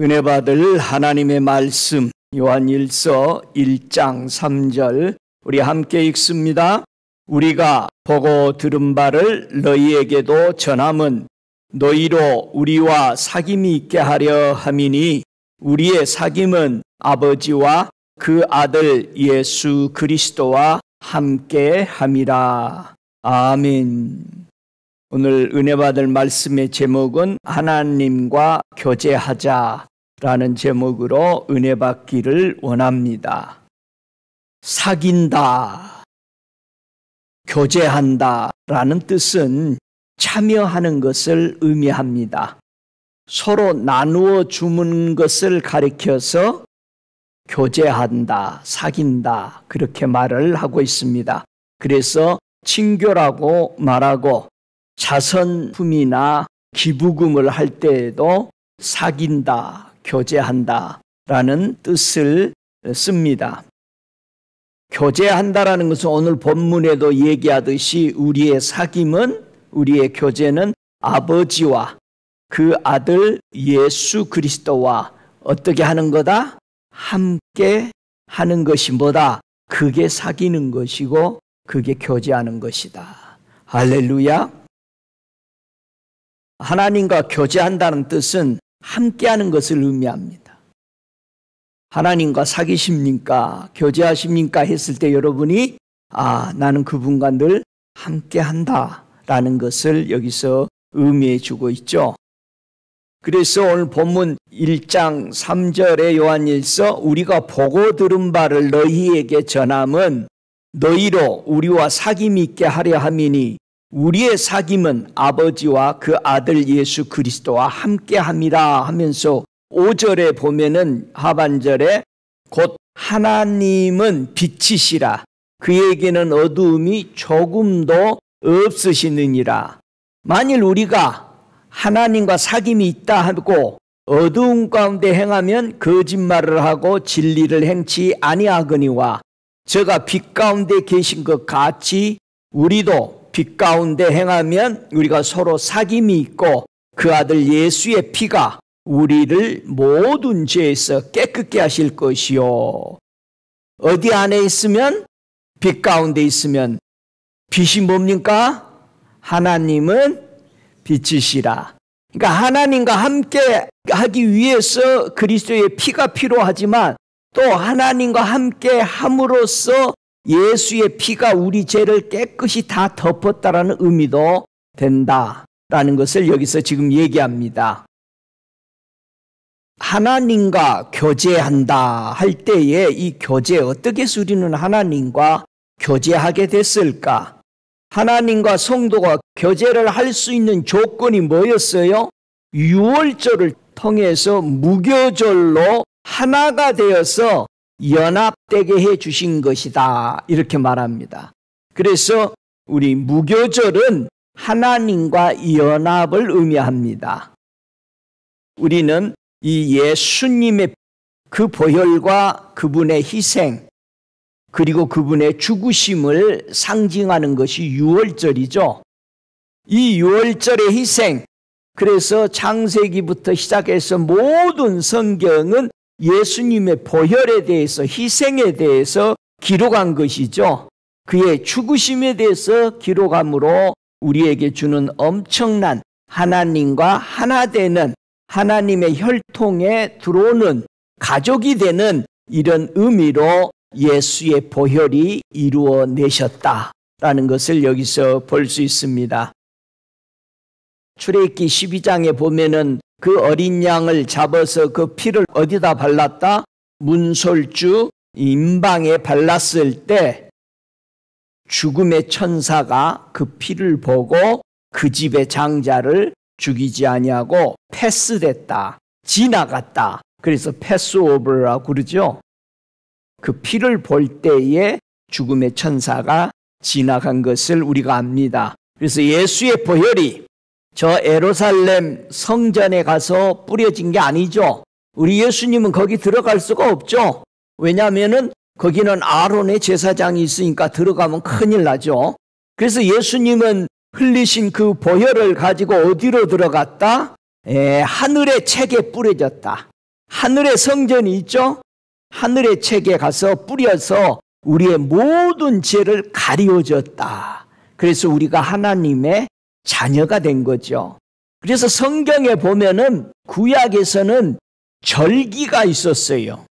은혜 받을 하나님의 말씀 요한일서 1장 3절 우리 함께 읽습니다. 우리가 보고 들은 바를 너희에게도 전함은 너희로 우리와 사귐이 있게 하려 함이니 우리의 사귐은 아버지와 그 아들 예수 그리스도와 함께 함이라. 아멘. 오늘 은혜 받을 말씀의 제목은 하나님과 교제하자라는 제목으로 은혜 받기를 원합니다. 사귄다, 교제한다라는 뜻은 참여하는 것을 의미합니다. 서로 나누어 주는 것을 가리켜서 교제한다, 사귄다 그렇게 말을 하고 있습니다. 그래서 친교라고 말하고 자선품이나 기부금을 할 때에도 사귄다, 교제한다 라는 뜻을 씁니다. 교제한다라는 것은 오늘 본문에도 얘기하듯이 우리의 사귐은, 우리의 교제는 아버지와 그 아들 예수 그리스도와 어떻게 하는 거다? 함께 하는 것이 뭐다? 그게 사귀는 것이고 그게 교제하는 것이다. 할렐루야. 하나님과 교제한다는 뜻은 함께하는 것을 의미합니다. 하나님과 사귀십니까? 교제하십니까? 했을 때 여러분이 나는 그분과 늘 함께한다 라는 것을 여기서 의미해 주고 있죠. 그래서 오늘 본문 1장 3절의 요한일서 우리가 보고 들은 바를 너희에게 전함은 너희로 우리와 사귐이 있게 하려 함이니 우리의 사귐은 아버지와 그 아들 예수 그리스도와 함께함이라 하면서 5절에 보면은 하반절에 곧 하나님은 빛이시라 그에게는 어두움이 조금도 없으시느니라. 만일 우리가 하나님과 사귐이 있다 하고 어두움 가운데 행하면 거짓말을 하고 진리를 행치 아니하거니와 저가 빛 가운데 계신 것 같이 우리도 빛 가운데 행하면 우리가 서로 사귐이 있고 그 아들 예수의 피가 우리를 모든 죄에서 깨끗게 하실 것이요. 어디 안에 있으면? 빛 가운데 있으면 빛이 뭡니까? 하나님은 빛이시라. 그러니까 하나님과 함께 하기 위해서 그리스도의 피가 필요하지만 또 하나님과 함께 함으로써 예수의 피가 우리 죄를 깨끗이 다 덮었다라는 의미도 된다라는 것을 여기서 지금 얘기합니다. 하나님과 교제한다 할 때에 이 교제 어떻게 해서 우리는 하나님과 교제하게 됐을까? 하나님과 성도가 교제를 할 수 있는 조건이 뭐였어요? 유월절을 통해서 무교절로 하나가 되어서 연합되게 해 주신 것이다 이렇게 말합니다. 그래서 우리 무교절은 하나님과 연합을 의미합니다. 우리는 이 예수님의 그 보혈과 그분의 희생 그리고 그분의 죽으심을 상징하는 것이 유월절이죠. 이 유월절의 희생, 그래서 창세기부터 시작해서 모든 성경은 예수님의 보혈에 대해서 희생에 대해서 기록한 것이죠. 그의 죽으심에 대해서 기록함으로 우리에게 주는 엄청난 하나님과 하나 되는 하나님의 혈통에 들어오는 가족이 되는 이런 의미로 예수의 보혈이 이루어내셨다라는 것을 여기서 볼 수 있습니다. 출애굽기 12장에 보면은 그 어린 양을 잡아서 그 피를 어디다 발랐다? 문설주 임방에 발랐을 때 죽음의 천사가 그 피를 보고 그 집의 장자를 죽이지 아니하고 패스됐다, 지나갔다. 그래서 패스오버라고 그러죠. 그 피를 볼 때에 죽음의 천사가 지나간 것을 우리가 압니다. 그래서 예수의 보혈이 저 예루살렘 성전에 가서 뿌려진 게 아니죠. 우리 예수님은 거기 들어갈 수가 없죠. 왜냐하면은 거기는 아론의 제사장이 있으니까 들어가면 큰일 나죠. 그래서 예수님은 흘리신 그 보혈을 가지고 어디로 들어갔다? 하늘의 책에 뿌려졌다. 하늘의 성전이 있죠? 하늘의 책에 가서 뿌려서 우리의 모든 죄를 가리워줬다. 그래서 우리가 하나님의 자녀가 된 거죠. 그래서 성경에 보면은 구약에서는 절기가 있었어요.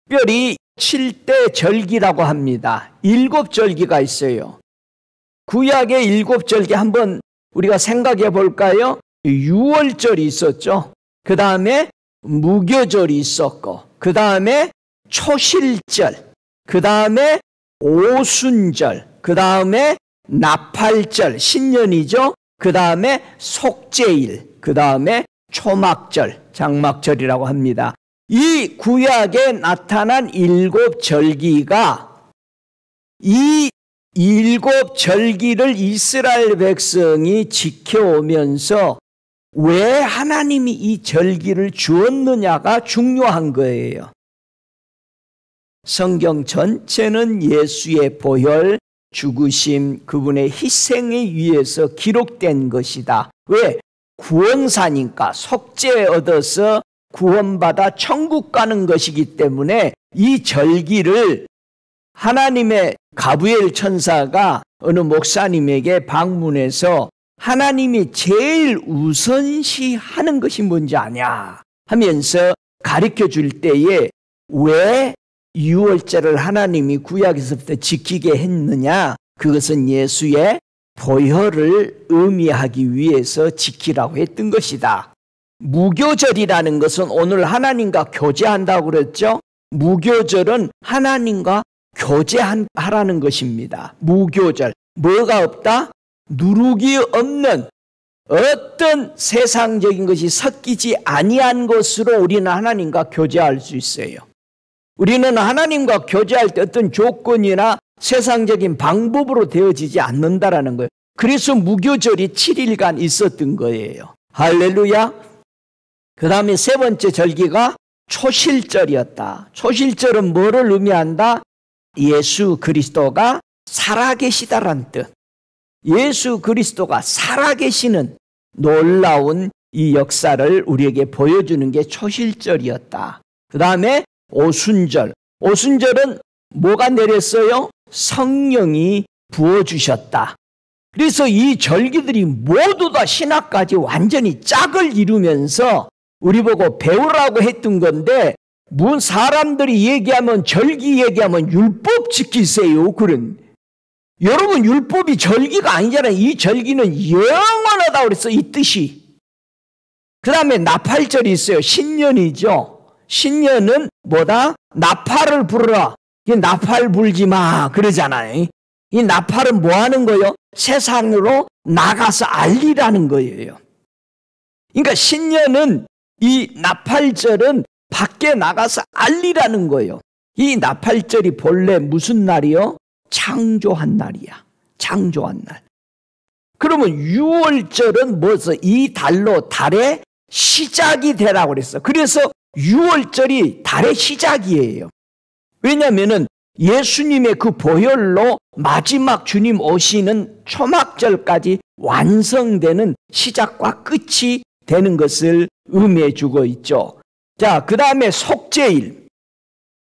특별히 7대 절기라고 합니다. 7절기가 있어요. 구약의 7절기 한번 우리가 생각해 볼까요? 유월절이 있었죠. 그 다음에 무교절이 있었고, 그 다음에 초실절, 그 다음에 오순절, 그 다음에 나팔절, 신년이죠. 그 다음에 속죄일, 그 다음에 초막절, 장막절이라고 합니다. 이 구약에 나타난 7절기가 이 7절기를 이스라엘 백성이 지켜오면서 왜 하나님이 이 절기를 주었느냐가 중요한 거예요. 성경 전체는 예수의 보혈, 죽으심, 그분의 희생에 의해서 기록된 것이다. 왜? 구원사니까, 속죄 얻어서 구원받아 천국 가는 것이기 때문에 이 절기를 하나님의 가브리엘 천사가 어느 목사님에게 방문해서 하나님이 제일 우선시하는 것이 뭔지 아냐 하면서 가르쳐 줄 때에 왜 유월절을 하나님이 구약에서부터 지키게 했느냐? 그것은 예수의 보혈을 의미하기 위해서 지키라고 했던 것이다. 무교절이라는 것은 오늘 하나님과 교제한다고 그랬죠? 무교절은 하나님과 교제하라는 것입니다. 무교절. 뭐가 없다? 누룩이 없는 어떤 세상적인 것이 섞이지 아니한 것으로 우리는 하나님과 교제할 수 있어요. 우리는 하나님과 교제할 때 어떤 조건이나 세상적인 방법으로 되어지지 않는다라는 거예요. 그래서 무교절이 7일간 있었던 거예요. 할렐루야. 그 다음에 세 번째 절기가 초실절이었다. 초실절은 뭐를 의미한다? 예수 그리스도가 살아계시다라는 뜻. 예수 그리스도가 살아계시는 놀라운 이 역사를 우리에게 보여주는 게 초실절이었다. 그 다음에 오순절. 오순절은 뭐가 내렸어요? 성령이 부어주셨다. 그래서 이 절기들이 모두 다 신학까지 완전히 짝을 이루면서 우리 보고 배우라고 했던 건데, 사람들이 얘기하면, 절기 얘기하면 율법 지키세요. 그런. 여러분, 율법이 절기가 아니잖아요. 이 절기는 영원하다고 그랬어, 이 뜻이. 그 다음에 나팔절이 있어요. 신년이죠. 신년은 뭐다? 나팔을 불어라. 나팔 불지 마. 그러잖아요. 이 나팔은 뭐 하는 거예요? 세상으로 나가서 알리라는 거예요. 그러니까 신년은, 이 나팔절은 밖에 나가서 알리라는 거예요. 이 나팔절이 본래 무슨 날이요? 창조한 날이야. 창조한 날. 그러면 6월절은 뭐서? 이 달로 달의 시작이 되라고 그랬어. 그래서 6월절이 달의 시작이에요. 왜냐하면 예수님의 그 보혈로 마지막 주님 오시는 초막절까지 완성되는 시작과 끝이 되는 것을 의미해 주고 있죠. 자, 그 다음에 속죄일.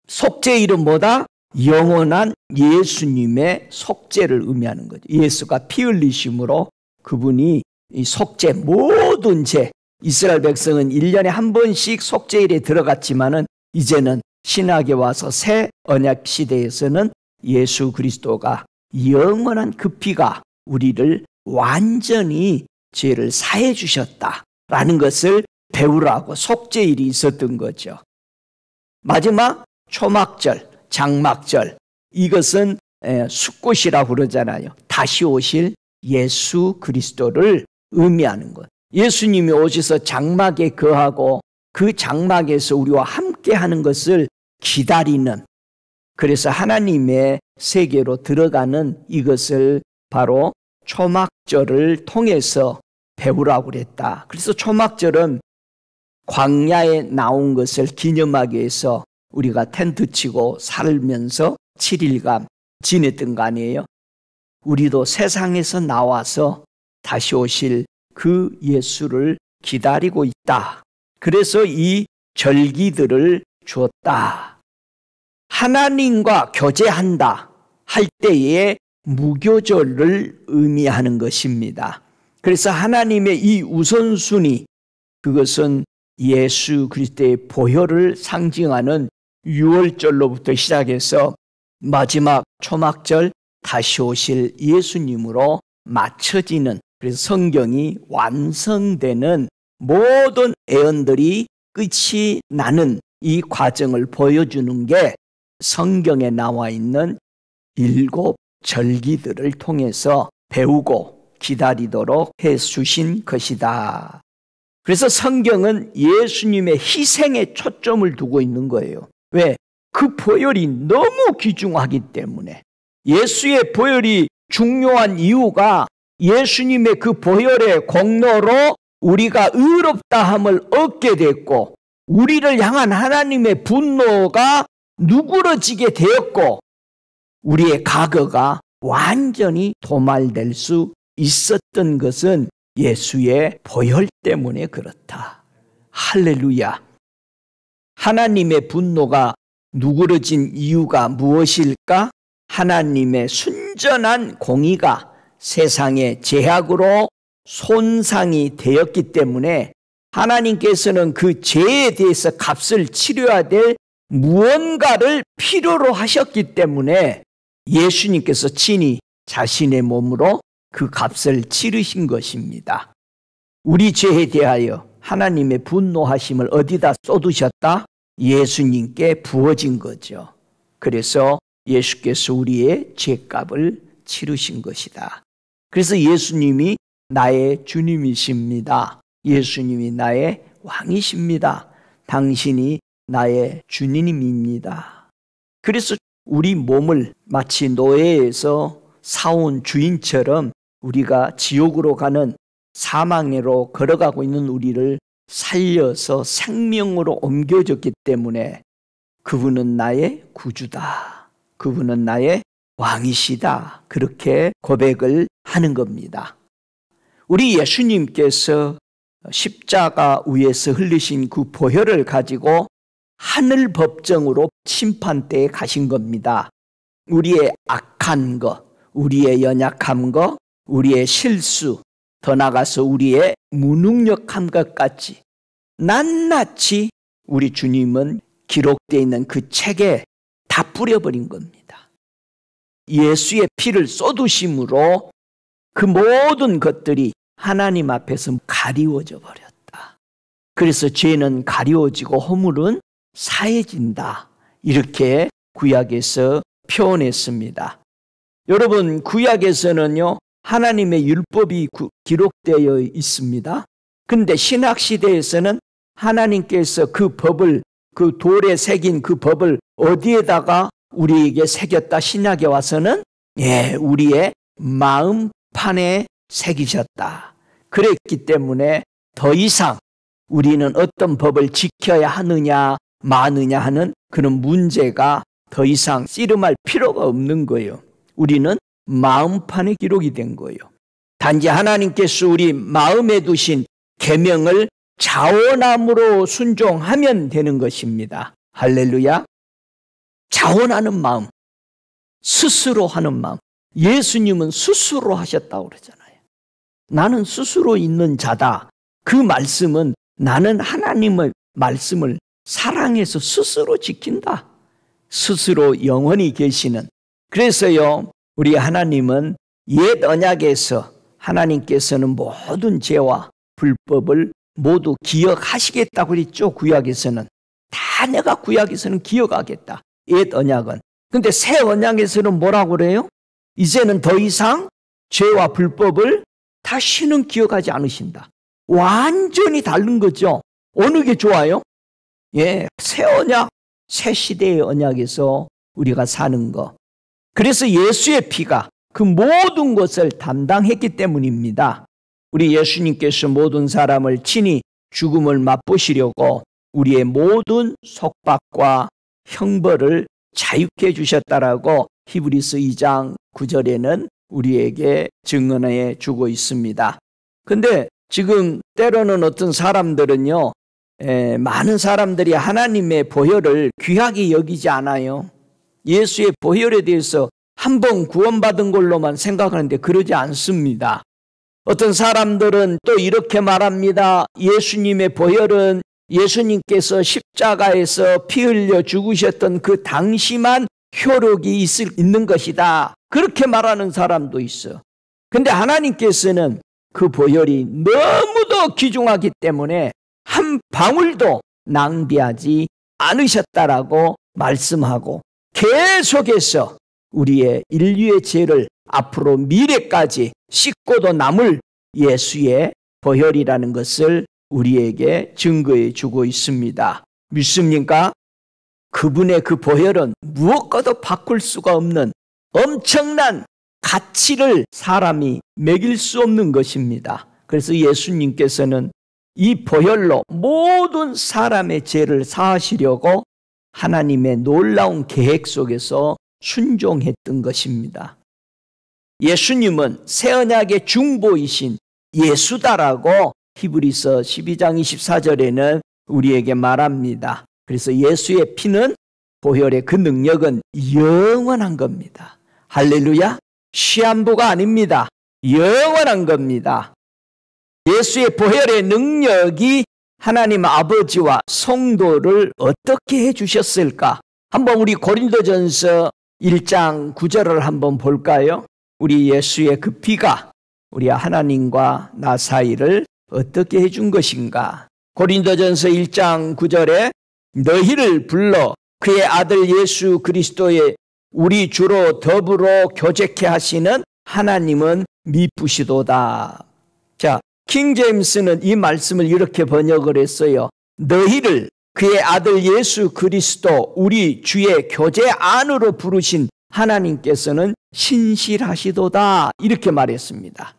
속죄일은 뭐다? 영원한 예수님의 속죄를 의미하는 거죠. 예수가 피 흘리심으로 그분이 이 속죄, 모든 죄, 이스라엘 백성은 1년에 한 번씩 속죄일에 들어갔지만은 이제는 신학에 와서 새 언약 시대에서는 예수 그리스도가 영원한 그 피가 우리를 완전히 죄를 사해 주셨다라는 것을 배우라고 속죄일이 있었던 거죠. 마지막 초막절, 장막절, 이것은 숫꽃이라고 그러잖아요. 다시 오실 예수 그리스도를 의미하는 것. 예수님이 오셔서 장막에 거하고 그 장막에서 우리와 함께 하는 것을 기다리는, 그래서 하나님의 세계로 들어가는 이것을 바로 초막절을 통해서 배우라고 그랬다. 그래서 초막절은 광야에 나온 것을 기념하기 위해서 우리가 텐트 치고 살면서 7일간 지냈던 거 아니에요? 우리도 세상에서 나와서 다시 오실 그 예수를 기다리고 있다. 그래서 이 절기들을 주었다. 하나님과 교제한다 할 때에 무교절을 의미하는 것입니다. 그래서 하나님의 이 우선순위, 그것은 예수 그리스도의 보혈을 상징하는 유월절로부터 시작해서 마지막 초막절 다시 오실 예수님으로 맞춰지는, 그래서 성경이 완성되는 모든 애언들이 끝이 나는 이 과정을 보여주는 게 성경에 나와 있는 7 절기들을 통해서 배우고 기다리도록 해주신 것이다. 그래서 성경은 예수님의 희생에 초점을 두고 있는 거예요. 왜? 그 보혈이 너무 귀중하기 때문에. 예수의 보혈이 중요한 이유가 예수님의 그 보혈의 공로로 우리가 의롭다함을 얻게 됐고, 우리를 향한 하나님의 분노가 누그러지게 되었고, 우리의 과거가 완전히 도말될 수 있었던 것은 예수의 보혈 때문에 그렇다. 할렐루야. 하나님의 분노가 누그러진 이유가 무엇일까? 하나님의 순전한 공의가 세상의 죄악으로 손상이 되었기 때문에 하나님께서는 그 죄에 대해서 값을 치러야 될 무언가를 필요로 하셨기 때문에 예수님께서 친히 자신의 몸으로 그 값을 치르신 것입니다. 우리 죄에 대하여 하나님의 분노하심을 어디다 쏟으셨다? 예수님께 부어진 거죠. 그래서 예수께서 우리의 죄값을 치르신 것이다. 그래서 예수님이 나의 주님이십니다. 예수님이 나의 왕이십니다. 당신이 나의 주님입니다. 그래서 우리 몸을 마치 노예에서 사온 주인처럼 우리가 지옥으로 가는 사망으로 걸어가고 있는 우리를 살려서 생명으로 옮겨줬기 때문에 그분은 나의 구주다. 그분은 나의 왕이시다. 그렇게 고백을 하는 겁니다. 우리 예수님께서 십자가 위에서 흘리신 그 보혈을 가지고 하늘 법정으로 심판대에 가신 겁니다. 우리의 악한 것, 우리의 연약함 것, 우리의 실수, 더 나아가서 우리의 무능력한 것까지 낱낱이 우리 주님은 기록되어 있는 그 책에 다 뿌려버린 겁니다. 예수의 피를 쏟으심으로 그 모든 것들이 하나님 앞에서 가리워져 버렸다. 그래서 죄는 가리워지고 허물은 사해진다. 이렇게 구약에서 표현했습니다. 여러분, 구약에서는요, 하나님의 율법이 기록되어 있습니다. 근데 신약시대에서는 하나님께서 그 법을, 그 돌에 새긴 그 법을 어디에다가 우리에게 새겼다? 신약에 와서는 우리의 마음판에 새기셨다. 그랬기 때문에 더 이상 우리는 어떤 법을 지켜야 하느냐 마느냐 하는 그런 문제가 더 이상 씨름할 필요가 없는 거예요. 우리는 마음판에 기록이 된 거예요. 단지 하나님께서 우리 마음에 두신 계명을 자원함으로 순종하면 되는 것입니다. 할렐루야. 자원하는 마음, 스스로 하는 마음. 예수님은 스스로 하셨다고 그러잖아요. 나는 스스로 있는 자다. 그 말씀은 나는 하나님의 말씀을 사랑해서 스스로 지킨다. 스스로 영원히 계시는. 그래서요, 우리 하나님은 옛 언약에서 하나님께서는 모든 죄와 불법을 모두 기억하시겠다고 그랬죠. 구약에서는 다 내가 구약에서는 기억하겠다. 옛 언약은. 근데 새 언약에서는 뭐라고 그래요? 이제는 더 이상 죄와 불법을 다시는 기억하지 않으신다. 완전히 다른 거죠. 어느 게 좋아요? 새 언약, 새 시대의 언약에서 우리가 사는 거. 그래서 예수의 피가 그 모든 것을 담당했기 때문입니다. 우리 예수님께서 모든 사람을 친히 죽음을 맛보시려고 우리의 모든 속박과 형벌을 자유케 해주셨다라고 히브리서 2장 9절에는 우리에게 증언해 주고 있습니다. 근데 지금 때로는 어떤 사람들은요, 많은 사람들이 하나님의 보혈을 귀하게 여기지 않아요. 예수의 보혈에 대해서 한 번 구원받은 걸로만 생각하는데 그러지 않습니다. 어떤 사람들은 또 이렇게 말합니다. 예수님의 보혈은 예수님께서 십자가에서 피 흘려 죽으셨던 그 당시만 효력이 있는 것이다. 그렇게 말하는 사람도 있어. 근데 하나님께서는 그 보혈이 너무도 귀중하기 때문에 한 방울도 낭비하지 않으셨다라고 말씀하고 계속해서 우리의 인류의 죄를 앞으로 미래까지 씻고도 남을 예수의 보혈이라는 것을 우리에게 증거해 주고 있습니다. 믿습니까? 그분의 그 보혈은 무엇과도 바꿀 수가 없는 엄청난 가치를 사람이 매길 수 없는 것입니다. 그래서 예수님께서는 이 보혈로 모든 사람의 죄를 사하시려고 하나님의 놀라운 계획 속에서 순종했던 것입니다. 예수님은 새 언약의 중보이신 예수다라고 히브리서 12장 24절에는 우리에게 말합니다. 그래서 예수의 피는 보혈의 그 능력은 영원한 겁니다. 할렐루야. 시한부가 아닙니다. 영원한 겁니다. 예수의 보혈의 능력이 하나님 아버지와 성도를 어떻게 해주셨을까? 한번 우리 고린도전서 1장 9절을 한번 볼까요? 우리 예수의 그 피가 우리 하나님과 나 사이를 어떻게 해준 것인가? 고린도전서 1장 9절에 너희를 불러 그의 아들 예수 그리스도의 우리 주로 더불어 교제케 하시는 하나님은 미쁘시도다. 자, 킹제임스는 이 말씀을 이렇게 번역을 했어요. 너희를 그의 아들 예수 그리스도 우리 주의 교제 안으로 부르신 하나님께서는 신실하시도다. 이렇게 말했습니다.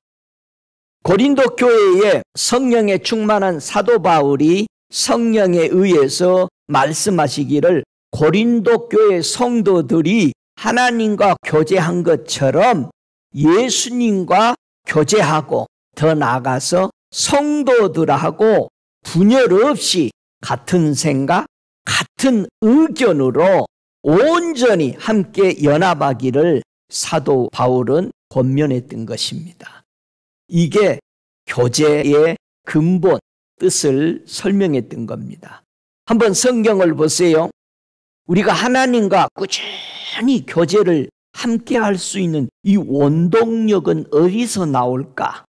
고린도 교회에 성령에 충만한 사도 바울이 성령에 의해서 말씀하시기를 고린도 교회 성도들이 하나님과 교제한 것처럼 예수님과 교제하고 더 나아가서 성도들하고 분열 없이 같은 생각, 같은 의견으로 온전히 함께 연합하기를 사도 바울은 권면했던 것입니다. 이게 교제의 근본, 뜻을 설명했던 겁니다. 한번 성경을 보세요. 우리가 하나님과 꾸준히 교제를 함께 할 수 있는 이 원동력은 어디서 나올까?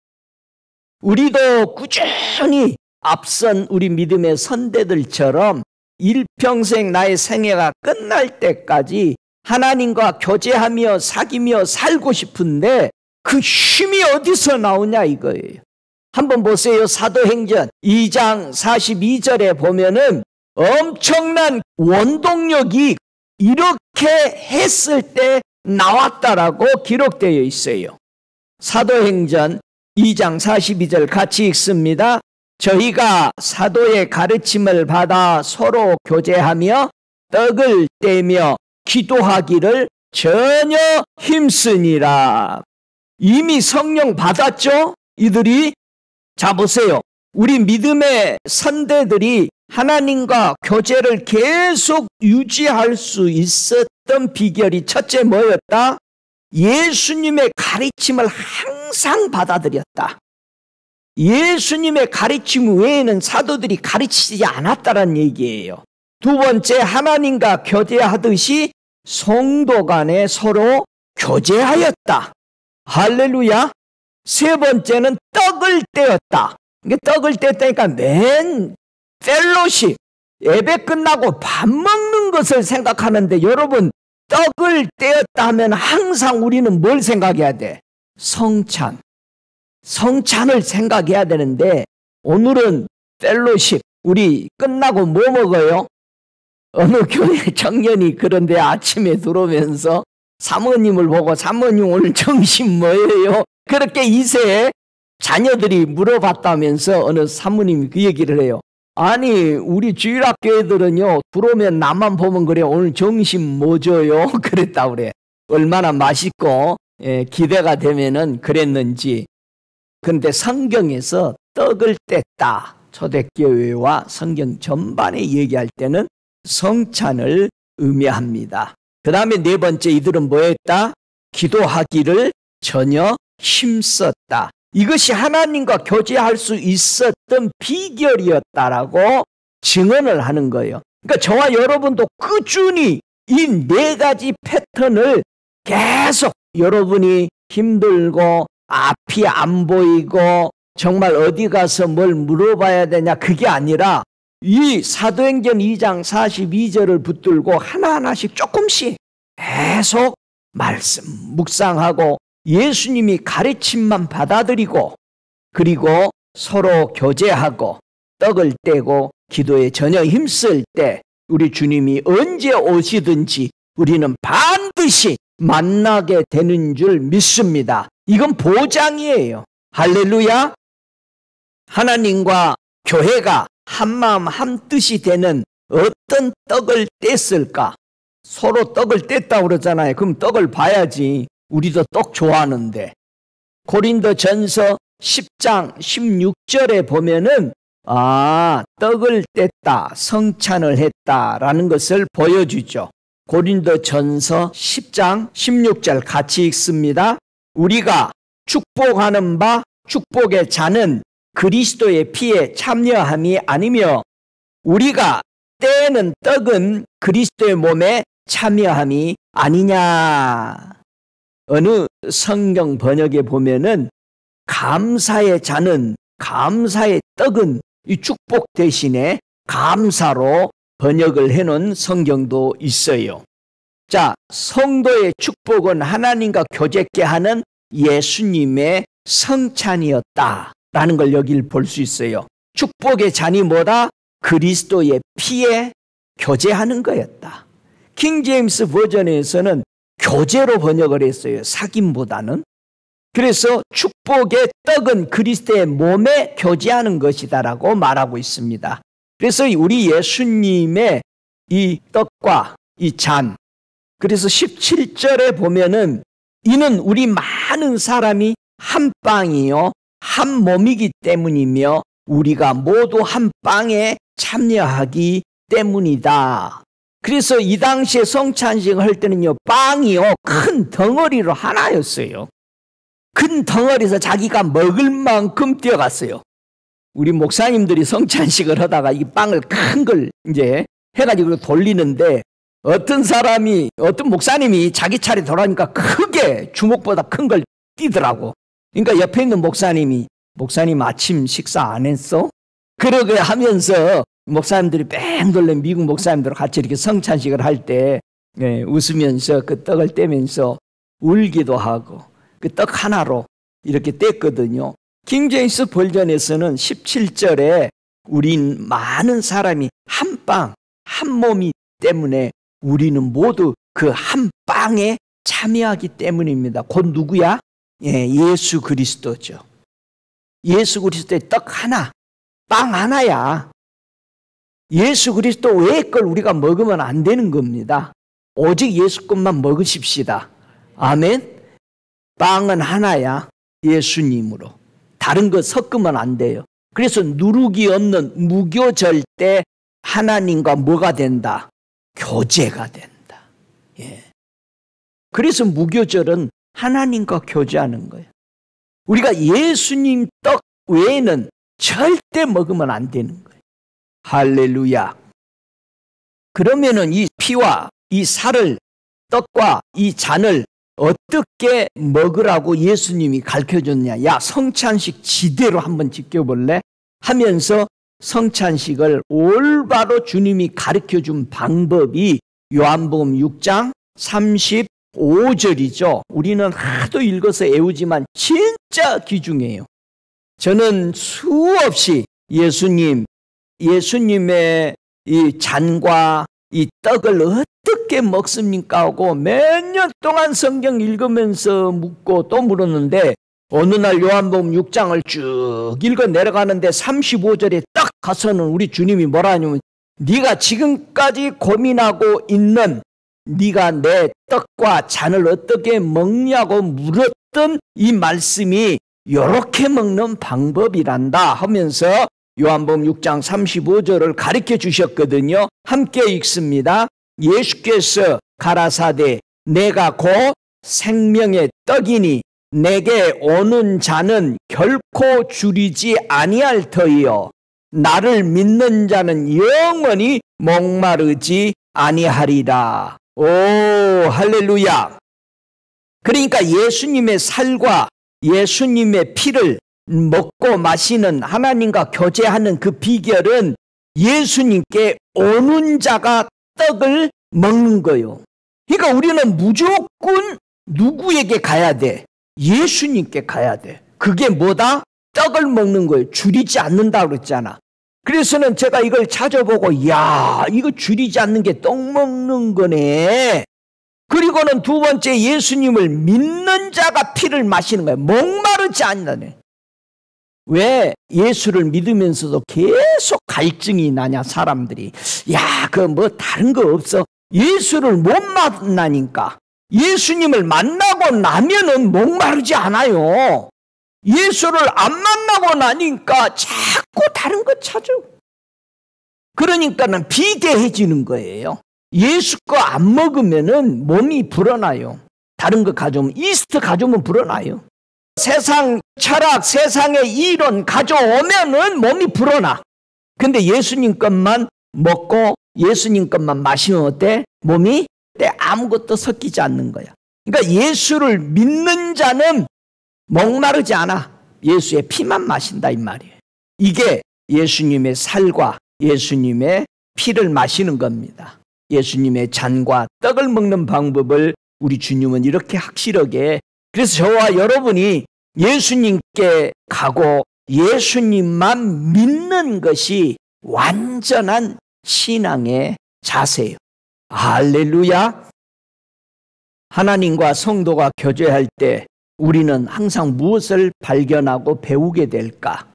우리도 꾸준히 앞선 우리 믿음의 선대들처럼 일평생 나의 생애가 끝날 때까지 하나님과 교제하며 사귀며 살고 싶은데 그 힘이 어디서 나오냐 이거예요. 한번 보세요. 사도행전 2장 42절에 보면은 엄청난 원동력이 이렇게 했을 때 나왔다라고 기록되어 있어요. 사도행전 2장 42절 같이 읽습니다. 저희가 사도의 가르침을 받아 서로 교제하며 떡을 떼며 기도하기를 전혀 힘쓰니라. 이미 성령 받았죠? 이들이. 자 보세요. 우리 믿음의 선대들이 하나님과 교제를 계속 유지할 수 있었던 비결이 첫째 뭐였다? 예수님의 가르침을 항상 받아들였다. 예수님의 가르침 외에는 사도들이 가르치지 않았다는 얘기예요. 두 번째, 하나님과 교제하듯이 성도 간에 서로 교제하였다. 할렐루야. 세 번째는 떡을 떼었다. 이게 떡을 떼었다니까 맨 펠로십, 예배 끝나고 밥 먹는 것을 생각하는데 여러분, 떡을 떼었다 하면 항상 우리는 뭘 생각해야 돼? 성찬. 성찬을 생각해야 되는데 오늘은 펠로십, 우리 끝나고 뭐 먹어요? 어느 교회 청년이 그런데 아침에 들어오면서 사모님을 보고 사모님 오늘 점심 뭐예요? 그렇게 이세 자녀들이 물어봤다면서 어느 사모님이 그 얘기를 해요. 아니 우리 주일학교애들은요 들어오면 나만 보면 그래 오늘 점심 뭐 줘요? 그랬다 그래. 얼마나 맛있고 기대가 되면은 그랬는지. 그런데 성경에서 떡을 뗐다 초대교회와 성경 전반에 얘기할 때는 성찬을 의미합니다. 그 다음에 네 번째, 이들은 뭐 했다? 기도하기를 전혀 힘썼다. 이것이 하나님과 교제할 수 있었던 비결이었다라고 증언을 하는 거예요. 그러니까 저와 여러분도 꾸준히 이 네 가지 패턴을 계속, 여러분이 힘들고 앞이 안 보이고 정말 어디 가서 뭘 물어봐야 되냐, 그게 아니라 이 사도행전 2장 42절을 붙들고 하나하나씩 조금씩 계속 말씀 묵상하고 예수님이 가르침만 받아들이고, 그리고 서로 교제하고 떡을 떼고 기도에 전혀 힘쓸 때 우리 주님이 언제 오시든지 우리는 반드시 만나게 되는 줄 믿습니다. 이건 보장이에요. 할렐루야. 하나님과 교회가 한마음 한뜻이 되는 어떤 떡을 뗐을까? 서로 떡을 뗐다고 그러잖아요. 그럼 떡을 봐야지. 우리도 떡 좋아하는데. 고린도전서 10장 16절에 보면은 떡을 뗐다, 성찬을 했다라는 것을 보여주죠. 고린도전서 10장 16절 같이 읽습니다. 우리가 축복하는 바 축복의 잔은 그리스도의 피에 참여함이 아니며 우리가 떼는 떡은 그리스도의 몸에 참여함이 아니냐. 어느 성경 번역에 보면은 감사의 잔은, 감사의 떡은 이 축복 대신에 감사로 번역을 해놓은 성경도 있어요. 자, 성도의 축복은 하나님과 교제케 하는 예수님의 성찬이었다라는 걸 여기 볼 수 있어요. 축복의 잔이 뭐다? 그리스도의 피에 교제하는 거였다. 킹제임스 버전에서는 교제로 번역을 했어요. 사귐보다는. 그래서 축복의 떡은 그리스도의 몸에 교제하는 것이다라고 말하고 있습니다. 그래서 우리 예수님의 이 떡과 이 잔, 그래서 17절에 보면은 이는 우리 많은 사람이 한 빵이요 한 몸이기 때문이며 우리가 모두 한 빵에 참여하기 때문이다. 그래서 이 당시에 성찬식을 할 때는요, 빵이요 큰 덩어리로 하나였어요. 큰 덩어리에서 자기가 먹을 만큼 뛰어갔어요. 우리 목사님들이 성찬식을 하다가 이 빵을 큰 걸 이제 해가지고 돌리는데 어떤 목사님이 자기 차례 돌아오니까 크게 주먹보다 큰 걸 띄더라고. 그러니까 옆에 있는 목사님 아침 식사 안 했어? 그러게 하면서 목사님들이 뺑 돌려 미국 목사님들 같이 이렇게 성찬식을 할 때 웃으면서 그 떡을 떼면서 울기도 하고 그 떡 하나로 이렇게 뗐거든요. 킹제임스 버전에서는 17절에 우린 많은 사람이 한 빵, 한 몸이 때문에 우리는 모두 그 한 빵에 참여하기 때문입니다. 곧 누구야? 예수 그리스도죠. 예수 그리스도의 떡 하나, 빵 하나야. 예수 그리스도 외의 걸 우리가 먹으면 안 되는 겁니다. 오직 예수 것만 먹으십시다. 아멘. 빵은 하나야. 예수님으로. 다른 거 섞으면 안 돼요. 그래서 누룩이 없는 무교절 때 하나님과 뭐가 된다? 교제가 된다. 그래서 무교절은 하나님과 교제하는 거예요. 우리가 예수님 떡 외에는 절대 먹으면 안 되는 거예요. 할렐루야. 그러면은 이 피와 이 살을, 떡과 이 잔을 어떻게 먹으라고 예수님이 가르쳐줬냐. 야, 성찬식 지대로 한번 지켜볼래? 하면서 성찬식을 올바로 주님이 가르쳐준 방법이 요한복음 6장 35절이죠. 우리는 하도 읽어서 애우지만 진짜 귀중해요. 저는 수없이 예수님의 이 잔과 이 떡을 어떻게 먹습니까 하고 몇 년 동안 성경 읽으면서 묻고 또 물었는데 어느 날 요한복음 6장을 쭉 읽어 내려가는데 35절에 딱 가서는 우리 주님이 뭐라 하냐면 네가 지금까지 고민하고 있는 네가 내 떡과 잔을 어떻게 먹냐고 물었던 이 말씀이 이렇게 먹는 방법이란다 하면서 요한복음 6장 35절을 가르쳐 주셨거든요. 함께 읽습니다. 예수께서 가라사대 내가 곧 생명의 떡이니 내게 오는 자는 결코 줄이지 아니할 터이요 나를 믿는 자는 영원히 목마르지 아니하리라. 오, 할렐루야. 그러니까 예수님의 살과 예수님의 피를 먹고 마시는, 하나님과 교제하는 그 비결은 예수님께 오는 자가 떡을 먹는 거예요. 그러니까 우리는 무조건 누구에게 가야 돼? 예수님께 가야 돼. 그게 뭐다? 떡을 먹는 거예요. 줄이지 않는다고 그랬잖아. 그래서는 제가 이걸 찾아보고, 야, 이거 줄이지 않는 게 떡 먹는 거네. 그리고는 두 번째, 예수님을 믿는 자가 피를 마시는 거예요. 목마르지 않는다네. 왜 예수를 믿으면서도 계속 갈증이 나냐, 사람들이. 야, 그 뭐 다른 거 없어. 예수를 못 만나니까. 예수님을 만나고 나면은 목마르지 않아요. 예수를 안 만나고 나니까 자꾸 다른 거 찾아. 그러니까는 비대해지는 거예요. 예수 거 안 먹으면은 몸이 불어나요. 다른 거 가져오면, 이스트 가져오면 불어나요. 세상 철학, 세상의 이론 가져오면은 몸이 불어나. 근데 예수님 것만 먹고 예수님 것만 마시면 어때? 몸이 아무것도 섞이지 않는 거야. 그러니까 예수를 믿는 자는 목마르지 않아. 예수의 피만 마신다 이 말이에요. 이게 예수님의 살과 예수님의 피를 마시는 겁니다. 예수님의 잔과 떡을 먹는 방법을 우리 주님은 이렇게 확실하게, 그래서 저와 여러분이 예수님께 가고 예수님만 믿는 것이 완전한 신앙의 자세예요. 할렐루야. 하나님과 성도가 교제할 때 우리는 항상 무엇을 발견하고 배우게 될까?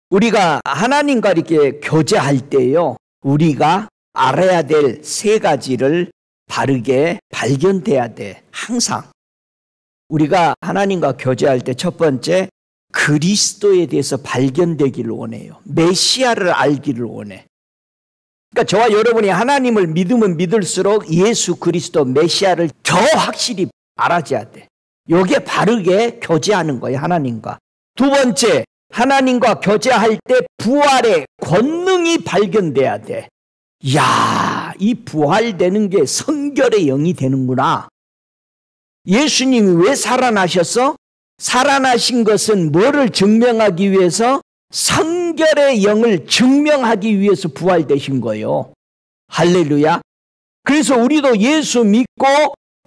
우리가 하나님과 이렇게 교제할 때요, 우리가 알아야 될 세 가지를 바르게 발견돼야 돼. 항상 우리가 하나님과 교제할 때 첫 번째, 그리스도에 대해서 발견되기를 원해요. 메시아를 알기를 원해. 그러니까 저와 여러분이 하나님을 믿으면 믿을수록 예수 그리스도 메시아를 더 확실히 알아줘야 돼. 이게 바르게 교제하는 거예요, 하나님과. 두 번째, 하나님과 교제할 때 부활의 권능이 발견돼야 돼. 이야, 이 부활되는 게 성결의 영이 되는구나. 예수님이 왜 살아나셨어? 살아나신 것은 뭐를 증명하기 위해서? 성결의 영을 증명하기 위해서 부활되신 거예요. 할렐루야. 그래서 우리도 예수 믿고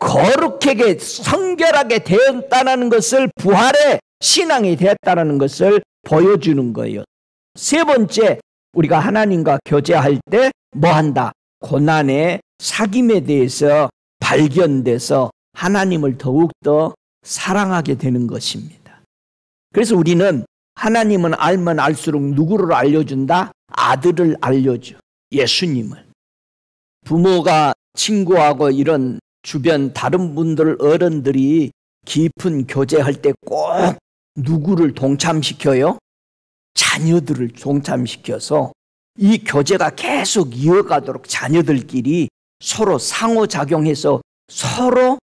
거룩하게 성결하게 되었다는 것을, 부활의 신앙이 되었다는 것을 보여주는 거예요. 세 번째, 우리가 하나님과 교제할 때 뭐 한다? 고난의 사귐에 대해서 발견돼서 하나님을 더욱더 사랑하게 되는 것입니다. 그래서 우리는 하나님은 알면 알수록 누구를 알려준다? 아들을 알려줘. 예수님을. 부모가 친구하고 이런 주변 다른 분들, 어른들이 깊은 교제할 때 꼭 누구를 동참시켜요? 자녀들을 동참시켜서 이 교제가 계속 이어가도록 자녀들끼리 서로 상호작용해서 서로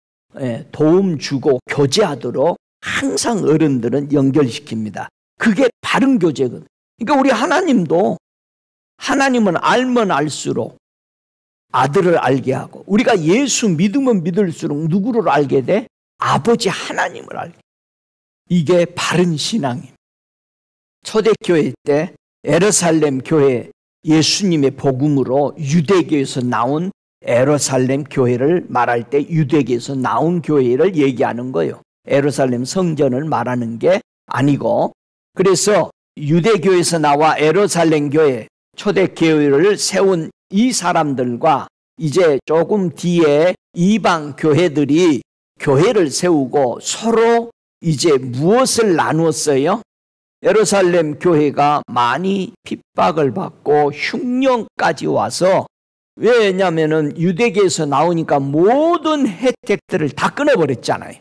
도움 주고 교제하도록 항상 어른들은 연결시킵니다. 그게 바른 교제거든. 그러니까 우리 하나님도, 하나님은 알면 알수록 아들을 알게 하고, 우리가 예수 믿으면 믿을수록 누구를 알게 돼? 아버지 하나님을 알게. 이게 바른 신앙입니다. 초대교회 때 예루살렘 교회, 예수님의 복음으로 유대교에서 나온 예루살렘 교회를 말할 때 유대교에서 나온 교회를 얘기하는 거예요. 예루살렘 성전을 말하는 게 아니고. 그래서 유대교에서 나와 예루살렘 교회, 초대교회를 세운 이 사람들과 이제 조금 뒤에 이방 교회들이 교회를 세우고 서로 이제 무엇을 나누었어요? 예루살렘 교회가 많이 핍박을 받고 흉년까지 와서, 왜냐하면 유대교에서 나오니까 모든 혜택들을 다 끊어버렸잖아요.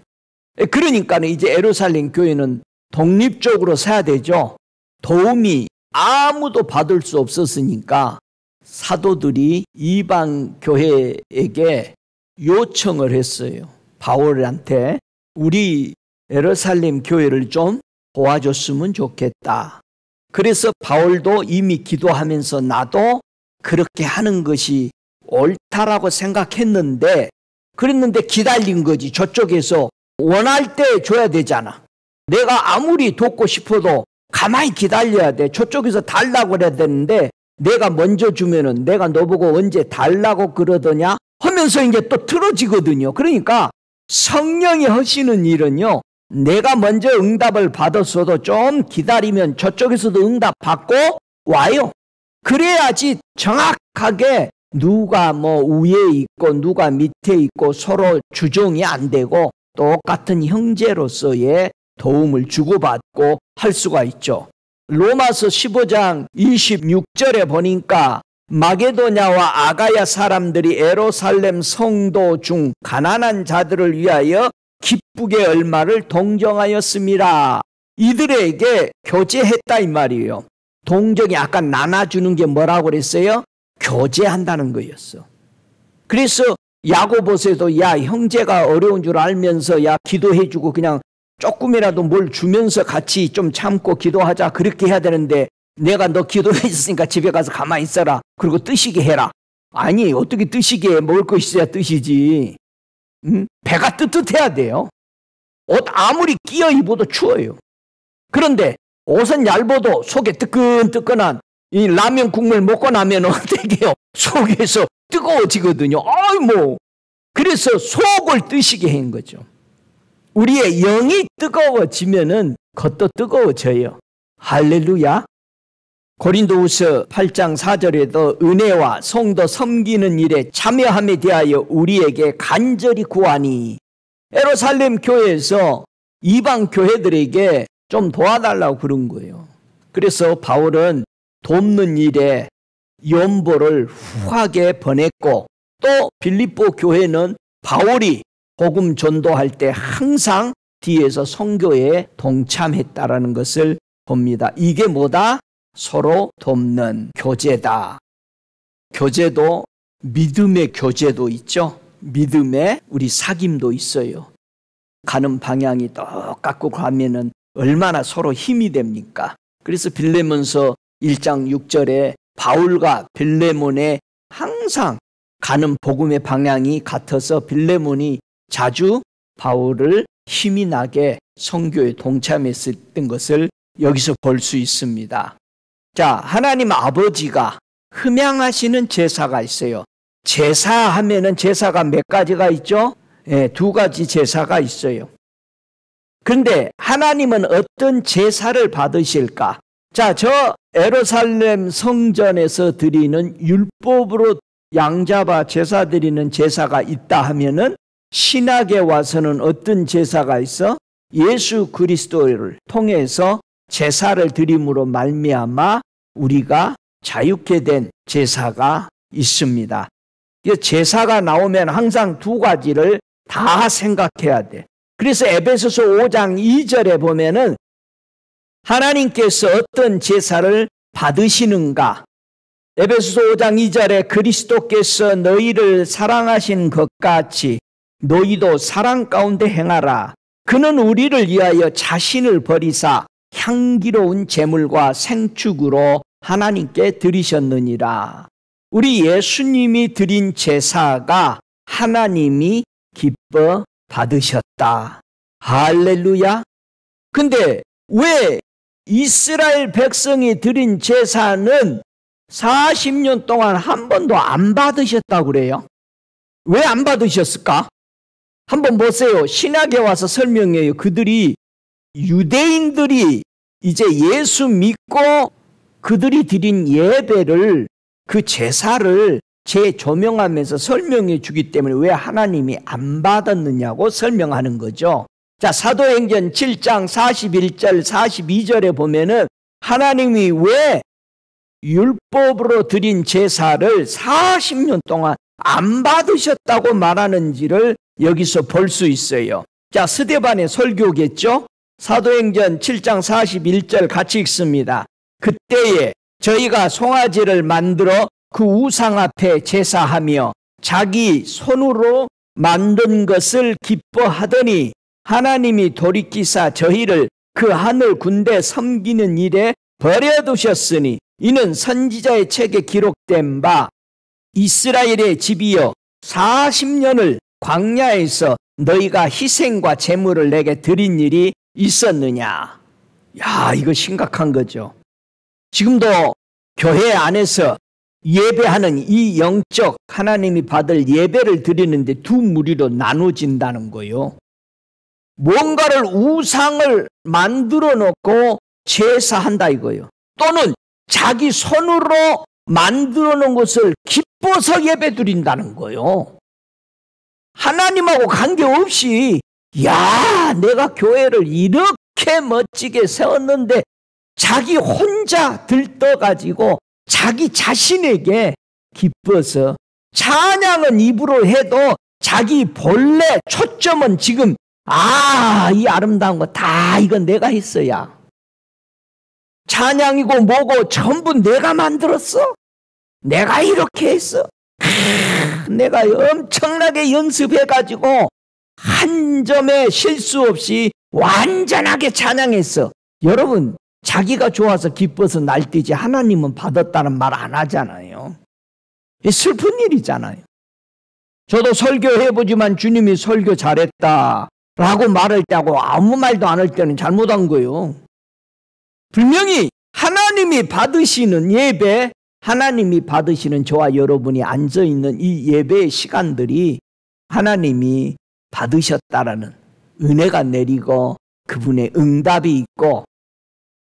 그러니까 이제 예루살렘 교회는 독립적으로 서야 되죠. 도움이 아무도 받을 수 없었으니까 사도들이 이방 교회에게 요청을 했어요. 바울한테 우리 예루살렘 교회를 좀 도와줬으면 좋겠다. 그래서 바울도 이미 기도하면서 나도 그렇게 하는 것이 옳다라고 생각했는데, 그랬는데 기다린 거지. 저쪽에서 원할 때 줘야 되잖아. 내가 아무리 돕고 싶어도 가만히 기다려야 돼. 저쪽에서 달라고 그래야 되는데 내가 먼저 주면은 내가 너보고 언제 달라고 그러더냐 하면서 이제 또 틀어지거든요. 그러니까 성령이 하시는 일은요, 내가 먼저 응답을 받았어도 좀 기다리면 저쪽에서도 응답 받고 와요. 그래야지 정확하게 누가 뭐 위에 있고 누가 밑에 있고 서로 주종이 안 되고 똑같은 형제로서의 도움을 주고받고 할 수가 있죠. 로마서 15장 26절에 보니까 마게도냐와 아가야 사람들이 예루살렘 성도 중 가난한 자들을 위하여 기쁘게 얼마를 동정하였습니다. 이들에게 교제했다 이 말이에요. 동정이 아까 나눠주는 게 뭐라고 그랬어요? 교제한다는 거였어. 그래서 야고보서에도 야 형제가 어려운 줄 알면서 야 기도해주고 그냥 조금이라도 뭘 주면서 같이 좀 참고 기도하자 그렇게 해야 되는데, 내가 너 기도했으니까 집에 가서 가만히 있어라 그리고 뜨시게 해라. 아니 어떻게 뜨시게 해. 먹을 거 있어야 뜨시지. 배가 뜨뜻해야 돼요. 옷 아무리 끼어 입어도 추워요. 그런데 옷은 얇아도 속에 뜨끈뜨끈한 이 라면 국물 먹고 나면 어떻게 해요? 속에서 뜨거워지거든요. 그래서 속을 뜨시게 한 거죠. 우리의 영이 뜨거워지면은 겉도 뜨거워져요. 할렐루야. 고린도후서 8장 4절에도 은혜와 성도 섬기는 일에 참여함에 대하여 우리에게 간절히 구하니, 예루살렘 교회에서 이방 교회들에게 좀 도와달라고 그런 거예요. 그래서 바울은 돕는 일에 연보를 후하게 보냈고, 또 빌립보 교회는 바울이 복음 전도할 때 항상 뒤에서 선교에 동참했다라는 것을 봅니다. 이게 뭐다? 서로 돕는 교제다. 교제도 믿음의 교제도 있죠. 믿음의 우리 사귐도 있어요. 가는 방향이 똑같고 가면은 얼마나 서로 힘이 됩니까? 그래서 빌레몬서 1장 6절에 바울과 빌레몬의 항상 가는 복음의 방향이 같아서 빌레몬이 자주 바울을 힘이 나게 선교에 동참했던 것을 여기서 볼 수 있습니다. 자, 하나님 아버지가 흠양하시는 제사가 있어요. 제사하면은 제사가 몇 가지가 있죠? 네, 2가지 제사가 있어요. 그런데 하나님은 어떤 제사를 받으실까? 자, 저 예루살렘 성전에서 드리는 율법으로 양잡아 제사 드리는 제사가 있다 하면은 신약에 와서는 어떤 제사가 있어? 예수 그리스도를 통해서 제사를 드림으로 말미암아 우리가 자유케 된 제사가 있습니다. 제사가 나오면 항상 2가지를 다 생각해야 돼. 그래서 에베소서 5장 2절에 보면은 하나님께서 어떤 제사를 받으시는가? 에베소서 5장 2절에 그리스도께서 너희를 사랑하신 것 같이 너희도 사랑 가운데 행하라. 그는 우리를 위하여 자신을 버리사 향기로운 제물과 생축으로 하나님께 드리셨느니라. 우리 예수님이 드린 제사가 하나님이 기뻐 받으셨다. 할렐루야. 근데 왜 이스라엘 백성이 드린 제사는 40년 동안 한 번도 안 받으셨다고 그래요? 왜 안 받으셨을까? 한번 보세요. 신약에 와서 설명해요. 그들이 유대인들이 이제 예수 믿고 그들이 드린 예배를, 그 제사를 재조명하면서 설명해 주기 때문에 왜 하나님이 안 받았느냐고 설명하는 거죠. 자, 사도행전 7장 41절 42절에 보면은 하나님이 왜 율법으로 드린 제사를 40년 동안 안 받으셨다고 말하는지를 여기서 볼 수 있어요. 자, 스데반의 설교겠죠? 사도행전 7장 41절 같이 읽습니다. 그때에 저희가 송아지를 만들어 그 우상 앞에 제사하며 자기 손으로 만든 것을 기뻐하더니 하나님이 돌이키사 저희를 그 하늘 군대 섬기는 일에 버려두셨으니 이는 선지자의 책에 기록된 바 이스라엘의 집이여 40년을 광야에서 너희가 희생과 제물을 내게 드린 일이 있었느냐. 야, 이거 심각한 거죠. 지금도 교회 안에서 예배하는 이 영적 하나님이 받을 예배를 드리는데 두 무리로 나눠진다는 거예요. 뭔가를 우상을 만들어 놓고 제사한다 이거예요. 또는 자기 손으로 만들어 놓은 것을 기뻐서 예배 드린다는 거예요. 하나님하고 관계없이 야, 내가 교회를 이렇게 멋지게 세웠는데 자기 혼자 들떠가지고 자기 자신에게 기뻐서 찬양은 입으로 해도 자기 본래 초점은 지금 이 아름다운 거 다 이건 내가 했어야. 찬양이고 뭐고 전부 내가 만들었어. 내가 이렇게 했어. 내가 엄청나게 연습해가지고 한 점의 실수 없이 완전하게 찬양했어. 여러분, 자기가 좋아서 기뻐서 날뛰지 하나님은 받았다는 말 안 하잖아요. 슬픈 일이잖아요. 저도 설교해보지만 주님이 설교 잘했다 라고 말할 때하고 아무 말도 안 할 때는 잘못한 거예요. 분명히 하나님이 받으시는 예배, 하나님이 받으시는 저와 여러분이 앉아있는 이 예배의 시간들이 하나님이 받으셨다라는 은혜가 내리고 그분의 응답이 있고,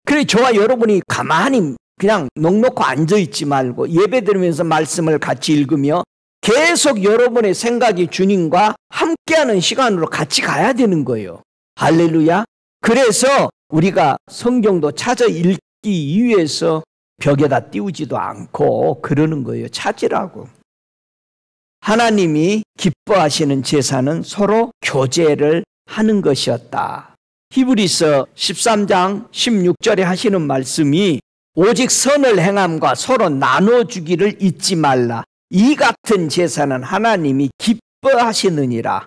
그래 저와 여러분이 가만히 그냥 넋놓고 앉아있지 말고 예배 드리면서 말씀을 같이 읽으며 계속 여러분의 생각이 주님과 함께하는 시간으로 같이 가야 되는 거예요. 할렐루야. 그래서 우리가 성경도 찾아 읽기 위해서 벽에다 띄우지도 않고 그러는 거예요. 찾으라고. 하나님이 기뻐하시는 제사는 서로 교제를 하는 것이었다. 히브리서 13장 16절에 하시는 말씀이 오직 선을 행함과 서로 나눠주기를 잊지 말라. 이 같은 제사는 하나님이 기뻐하시느니라.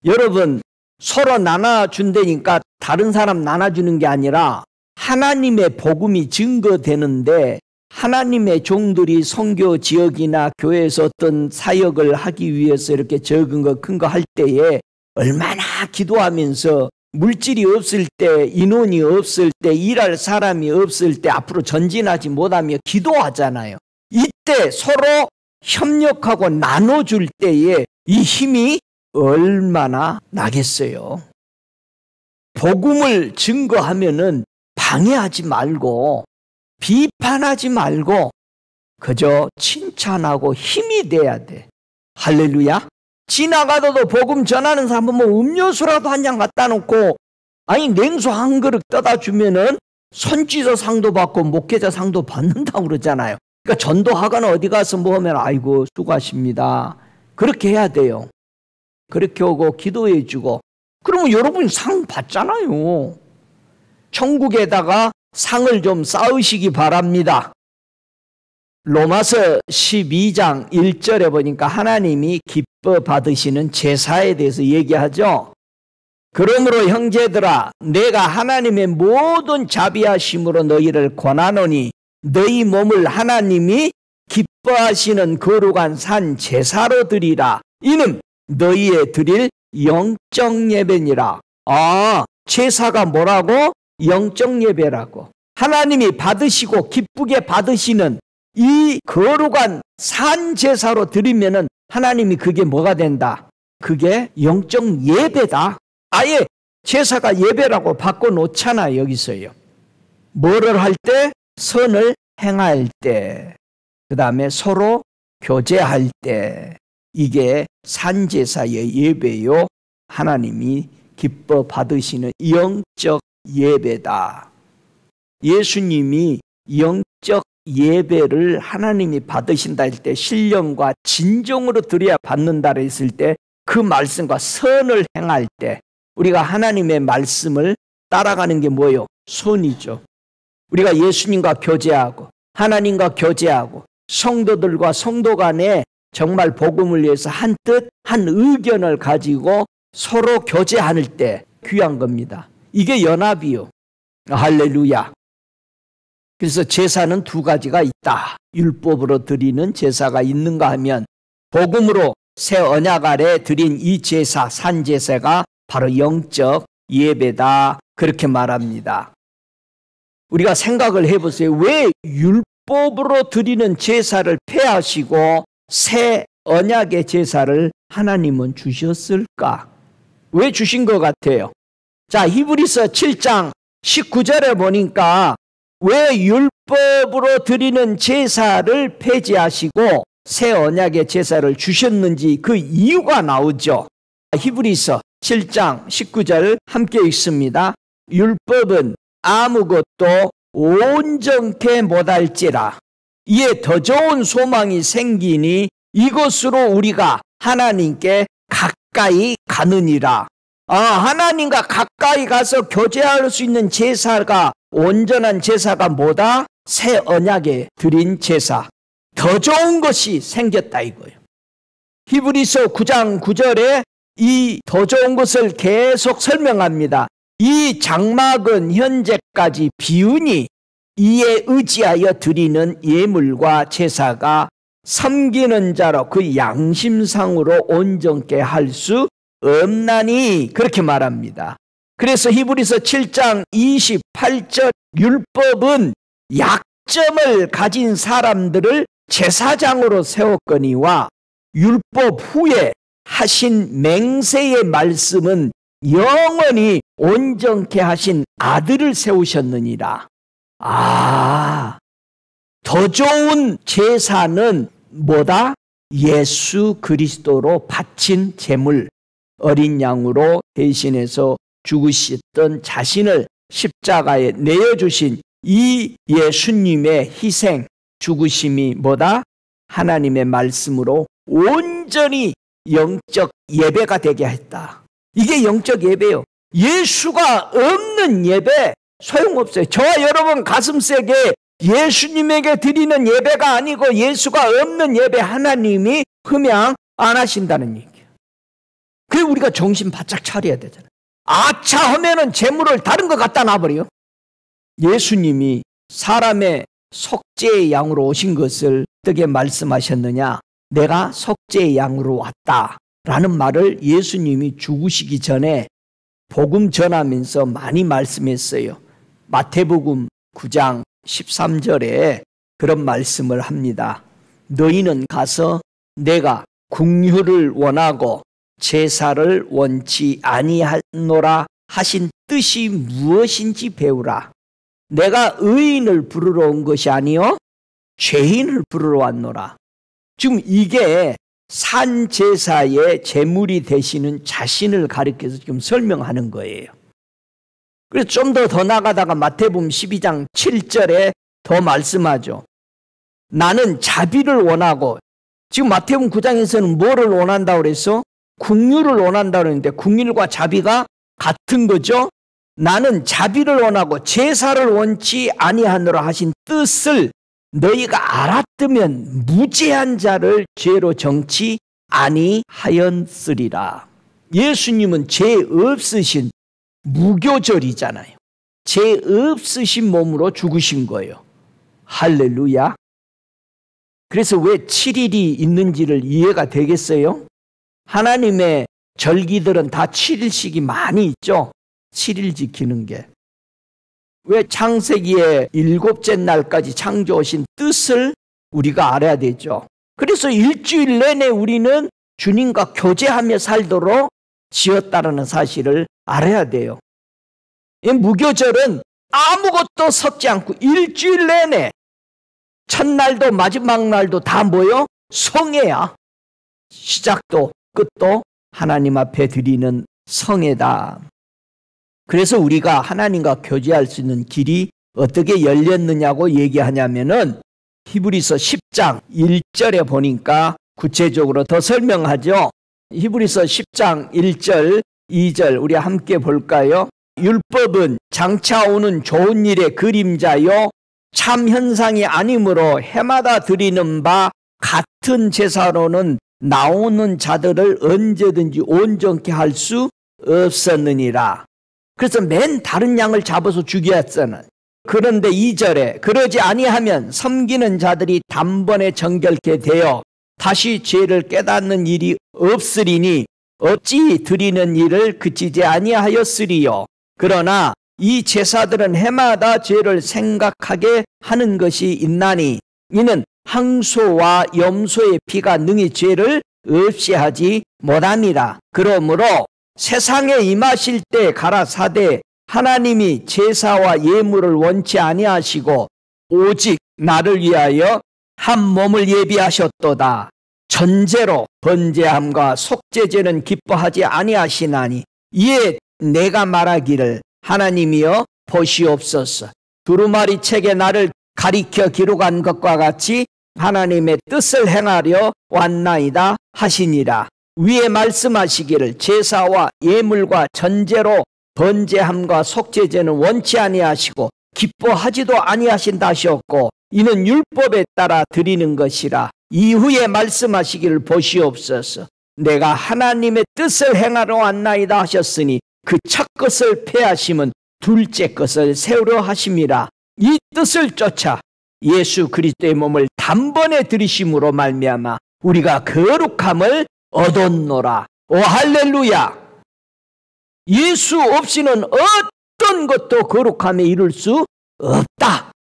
여러분, 서로 나눠준다니까 다른 사람 나눠주는 게 아니라 하나님의 복음이 증거되는데 하나님의 종들이 선교 지역이나 교회에서 어떤 사역을 하기 위해서 이렇게 적은 거 큰 거 할 때에 얼마나 기도하면서 물질이 없을 때, 인원이 없을 때, 일할 사람이 없을 때 앞으로 전진하지 못하며 기도하잖아요. 이때 서로 협력하고 나눠줄 때에 이 힘이 얼마나 나겠어요. 복음을 증거하면은 방해하지 말고 비판하지 말고 그저 칭찬하고 힘이 돼야 돼. 할렐루야. 지나가도 복음 전하는 사람 보면 음료수라도 한 잔 갖다 놓고 아니 냉수 한 그릇 떠다 주면은 손지서 상도 받고 목회자 상도 받는다고 그러잖아요. 그러니까 전도하거나 어디 가서 뭐 하면 아이고 수고하십니다. 그렇게 해야 돼요. 그렇게 오고 기도해 주고 그러면 여러분이 상 받잖아요. 천국에다가 상을 좀 쌓으시기 바랍니다. 로마서 12장 1절에 보니까 하나님이 기뻐 받으시는 제사에 대해서 얘기하죠. 그러므로 형제들아 내가 하나님의 모든 자비하심으로 너희를 권하노니 너희 몸을 하나님이 기뻐하시는 거룩한 산 제사로 드리라. 이는 너희의 드릴 영적 예배니라. 제사가 뭐라고? 영적 예배라고. 하나님이 받으시고 기쁘게 받으시는 이 거룩한 산 제사로 드리면은 하나님이 그게 뭐가 된다? 그게 영적 예배다. 아예 제사가 예배라고 바꿔놓잖아. 여기서요. 뭐를 할 때? 선을 행할 때, 그 다음에 서로 교제할 때, 이게 산제사의 예배요. 하나님이 기뻐 받으시는 영적 예배다. 예수님이 영적 예배를 하나님이 받으신다 할 때 신령과 진정으로 드려야 받는다 했을 때 그 말씀과 선을 행할 때 우리가 하나님의 말씀을 따라가는 게 뭐예요? 선이죠. 우리가 예수님과 교제하고 하나님과 교제하고 성도들과 성도 간에 정말 복음을 위해서 한 뜻, 한 의견을 가지고 서로 교제할 때 귀한 겁니다. 이게 연합이요. 할렐루야. 그래서 제사는 두 가지가 있다. 율법으로 드리는 제사가 있는가 하면 복음으로 새 언약 아래 드린 이 제사, 산제사가 바로 영적 예배다. 그렇게 말합니다. 우리가 생각을 해보세요. 왜 율법으로 드리는 제사를 폐하시고 새 언약의 제사를 하나님은 주셨을까? 왜 주신 것 같아요? 자, 히브리서 7장 19절에 보니까 왜 율법으로 드리는 제사를 폐지하시고 새 언약의 제사를 주셨는지 그 이유가 나오죠. 히브리서 7장 19절 함께 읽습니다. 율법은 아무것도 온전케 못할지라 이에 더 좋은 소망이 생기니 이것으로 우리가 하나님께 가까이 가느니라. 하나님과 가까이 가서 교제할 수 있는 제사가 온전한 제사가 뭐다? 새 언약에 드린 제사. 더 좋은 것이 생겼다 이거예요. 히브리서 9장 9절에 이 더 좋은 것을 계속 설명합니다. 이 장막은 현재까지 비우니 이에 의지하여 드리는 예물과 제사가 섬기는 자로 그 양심상으로 온전케 할 수 없나니 그렇게 말합니다. 그래서 히브리서 7장 28절 율법은 약점을 가진 사람들을 제사장으로 세웠거니와 율법 후에 하신 맹세의 말씀은 영원히 온전케 하신 아들을 세우셨느니라. 더 좋은 제사는 뭐다? 예수 그리스도로 바친 제물, 어린 양으로 대신해서 죽으셨던 자신을 십자가에 내어주신 이 예수님의 희생, 죽으심이 뭐다? 하나님의 말씀으로 온전히 영적 예배가 되게 했다. 이게 영적 예배요. 예수가 없는 예배 소용없어요. 저와 여러분 가슴 세게 예수님에게 드리는 예배가 아니고 예수가 없는 예배 하나님이 흠양 안 하신다는 얘기예요. 그래 우리가 정신 바짝 차려야 되잖아요. 아차 하면은 재물을 다른 거 갖다 놔버려. 예수님이 사람의 속죄의 양으로 오신 것을 어떻게 말씀하셨느냐? 내가 속죄의 양으로 왔다라는 말을 예수님이 죽으시기 전에 복음 전하면서 많이 말씀했어요. 마태복음 9장 13절에 그런 말씀을 합니다. 너희는 가서 내가 긍휼을 원하고 제사를 원치 아니하노라 하신 뜻이 무엇인지 배우라. 내가 의인을 부르러 온 것이 아니요 죄인을 부르러 왔노라. 지금 이게 산제사의 제물이 되시는 자신을 가리켜서 지금 설명하는 거예요. 그래서 좀 더 나가다가 마태복음 12장 7절에 더 말씀하죠. 나는 자비를 원하고, 지금 마태복음 9장에서는 뭐를 원한다고 그래서? 긍휼을 원한다고 그랬는데 긍휼과 자비가 같은 거죠. 나는 자비를 원하고 제사를 원치 아니하노라 하신 뜻을 너희가 알았으면 무죄한 자를 죄로 정치 아니하였으리라. 예수님은 죄 없으신 무교절이잖아요. 죄 없으신 몸으로 죽으신 거예요. 할렐루야. 그래서 왜 7일이 있는지를 이해가 되겠어요? 하나님의 절기들은 다 7일씩이 많이 있죠. 7일 지키는 게. 왜 창세기의 7째 날까지 창조하신 뜻을 우리가 알아야 되죠. 그래서 일주일 내내 우리는 주님과 교제하며 살도록 지었다는 사실을 알아야 돼요. 이 무교절은 아무것도 섞지 않고 일주일 내내 첫날도 마지막 날도 다 뭐요? 성회야. 시작도 끝도 하나님 앞에 드리는 성회다. 그래서 우리가 하나님과 교제할 수 있는 길이 어떻게 열렸느냐고 얘기하냐면은 히브리서 10장 1절에 보니까 구체적으로 더 설명하죠. 히브리서 10장 1절 2절 우리 함께 볼까요? 율법은 장차 오는 좋은 일의 그림자요 참 현상이 아니므로 해마다 드리는 바 같은 제사로는 나오는 자들을 언제든지 온전케 할 수 없었느니라. 그래서 맨 다른 양을 잡아서 죽였잖아요. 그런데 2절에 그러지 아니하면 섬기는 자들이 단번에 정결케 되어 다시 죄를 깨닫는 일이 없으리니 어찌 드리는 일을 그치지 아니하였으리요. 그러나 이 제사들은 해마다 죄를 생각하게 하는 것이 있나니 이는 항소와 염소의 피가 능히 죄를 없이 하지 못함이라. 그러므로 세상에 임하실 때 가라사대 하나님이 제사와 예물을 원치 아니하시고 오직 나를 위하여 한 몸을 예비하셨도다. 전제로 번제함과 속죄제는 기뻐하지 아니하시나니 이에 내가 말하기를 하나님이여 보시옵소서. 두루마리 책에 나를 가리켜 기록한 것과 같이 하나님의 뜻을 행하려 왔나이다 하시니라. 위에 말씀하시기를 제사와 예물과 전제로 번제함과 속죄제는 원치 아니하시고 기뻐하지도 아니하신다 하셨고 이는 율법에 따라 드리는 것이라. 이후에 말씀하시기를 보시옵소서. 내가 하나님의 뜻을 행하러 왔나이다 하셨으니 그 첫 것을 폐하심은 둘째 것을 세우려 하심이라. 이 뜻을 쫓아 예수 그리스도의 몸을 단번에 들이심으로 말미암아 우리가 거룩함을 얻었노라. 오 할렐루야. 예수 없이는 어떤 것도 거룩함에 이룰 수 없다.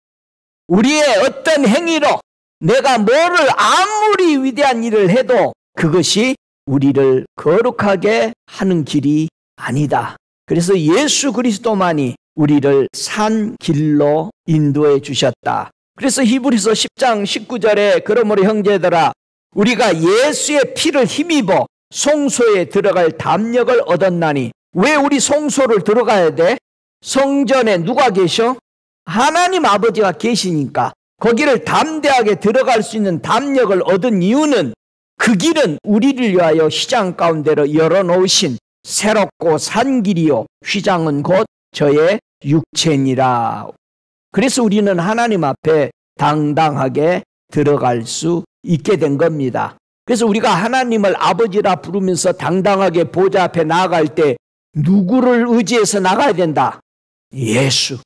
우리의 어떤 행위로 내가 뭐를 아무리 위대한 일을 해도 그것이 우리를 거룩하게 하는 길이 아니다. 그래서 예수 그리스도만이 우리를 산 길로 인도해 주셨다. 그래서 히브리서 10장 19절에 그러므로 형제들아 우리가 예수의 피를 힘입어 성소에 들어갈 담력을 얻었나니. 왜 우리 성소를 들어가야 돼? 성전에 누가 계셔? 하나님 아버지가 계시니까 거기를 담대하게 들어갈 수 있는 담력을 얻은 이유는 그 길은 우리를 위하여 휘장 가운데로 열어놓으신 새롭고 산 길이요 휘장은 곧 저의 육체니라. 그래서 우리는 하나님 앞에 당당하게 들어갈 수 있게 된 겁니다. 그래서 우리가 하나님을 아버지라 부르면서 당당하게 보좌 앞에 나아갈 때 누구를 의지해서 나가야 된다? 예수.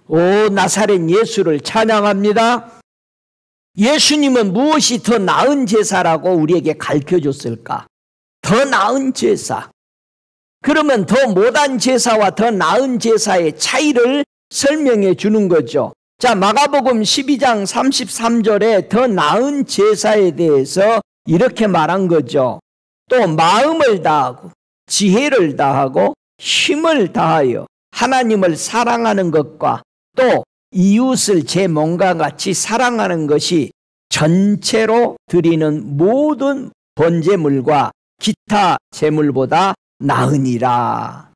오 나사렛 예수를 찬양합니다. 예수님은 무엇이 더 나은 제사라고 우리에게 가르쳐줬을까? 더 나은 제사. 그러면 더 못한 제사와 더 나은 제사의 차이를 설명해 주는 거죠. 자, 마가복음 12장 33절에 더 나은 제사에 대해서 이렇게 말한 거죠. 또 마음을 다하고 지혜를 다하고 힘을 다하여 하나님을 사랑하는 것과 또 이웃을 제 몸과 같이 사랑하는 것이 전체로 드리는 모든 번제물과 기타 제물보다 나으니라.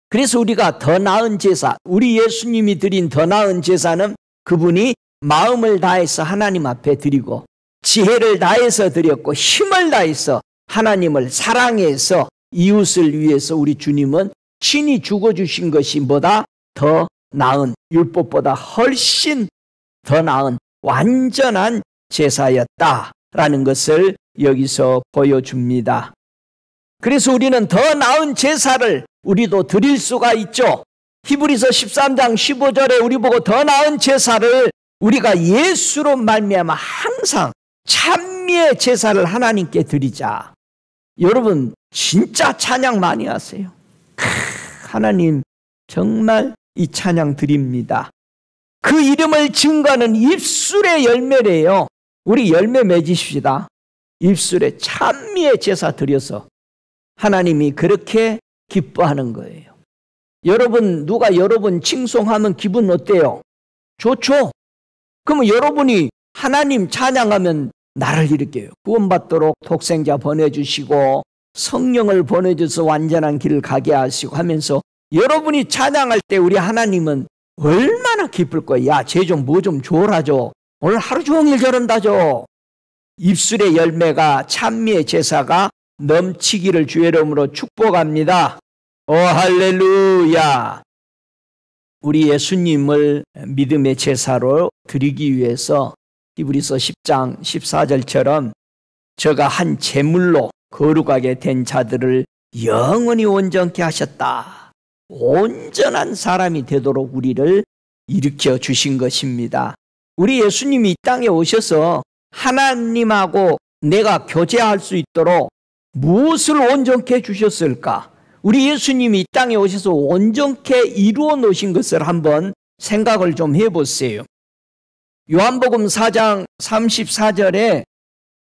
그래서 우리가 더 나은 제사, 우리 예수님이 드린 더 나은 제사는 그분이 마음을 다해서 하나님 앞에 드리고 지혜를 다해서 드렸고 힘을 다해서 하나님을 사랑해서 이웃을 위해서 우리 주님은 친히 죽어주신 것이 보다 더 나은, 율법보다 훨씬 더 나은 완전한 제사였다라는 것을 여기서 보여줍니다. 그래서 우리는 더 나은 제사를 우리도 드릴 수가 있죠. 히브리서 13장 15절에 우리 보고 더 나은 제사를 우리가 예수로 말미암아 항상 찬미의 제사를 하나님께 드리자. 여러분 진짜 찬양 많이 하세요. 하나님 정말 이 찬양 드립니다. 그 이름을 증거하는 입술의 열매래요. 우리 열매 맺으십시다. 입술에 찬미의 제사 드려서 하나님이 그렇게 기뻐하는 거예요. 여러분 누가 여러분 칭송하면 기분 어때요? 좋죠? 그러면 여러분이 하나님 찬양하면 나를 이렇게 구원받도록 독생자 보내주시고 성령을 보내줘서 완전한 길을 가게 하시고 하면서 여러분이 찬양할 때 우리 하나님은 얼마나 기쁠 거야. 야, 쟤 좀 뭐 좀 줘라죠. 오늘 하루 종일 저런다죠. 입술의 열매가 찬미의 제사가 넘치기를 주의 이름으로 축복합니다. 오 할렐루야. 우리 예수님을 믿음의 제사로 드리기 위해서 히브리서 10장 14절처럼 저가 한 제물로 거룩하게 된 자들을 영원히 온전케 하셨다. 온전한 사람이 되도록 우리를 일으켜 주신 것입니다. 우리 예수님이 이 땅에 오셔서 하나님하고 내가 교제할 수 있도록 무엇을 온전케 해주셨을까? 우리 예수님이 이 땅에 오셔서 온전케 이루어 놓으신 것을 한번 생각을 좀 해보세요. 요한복음 4장 34절에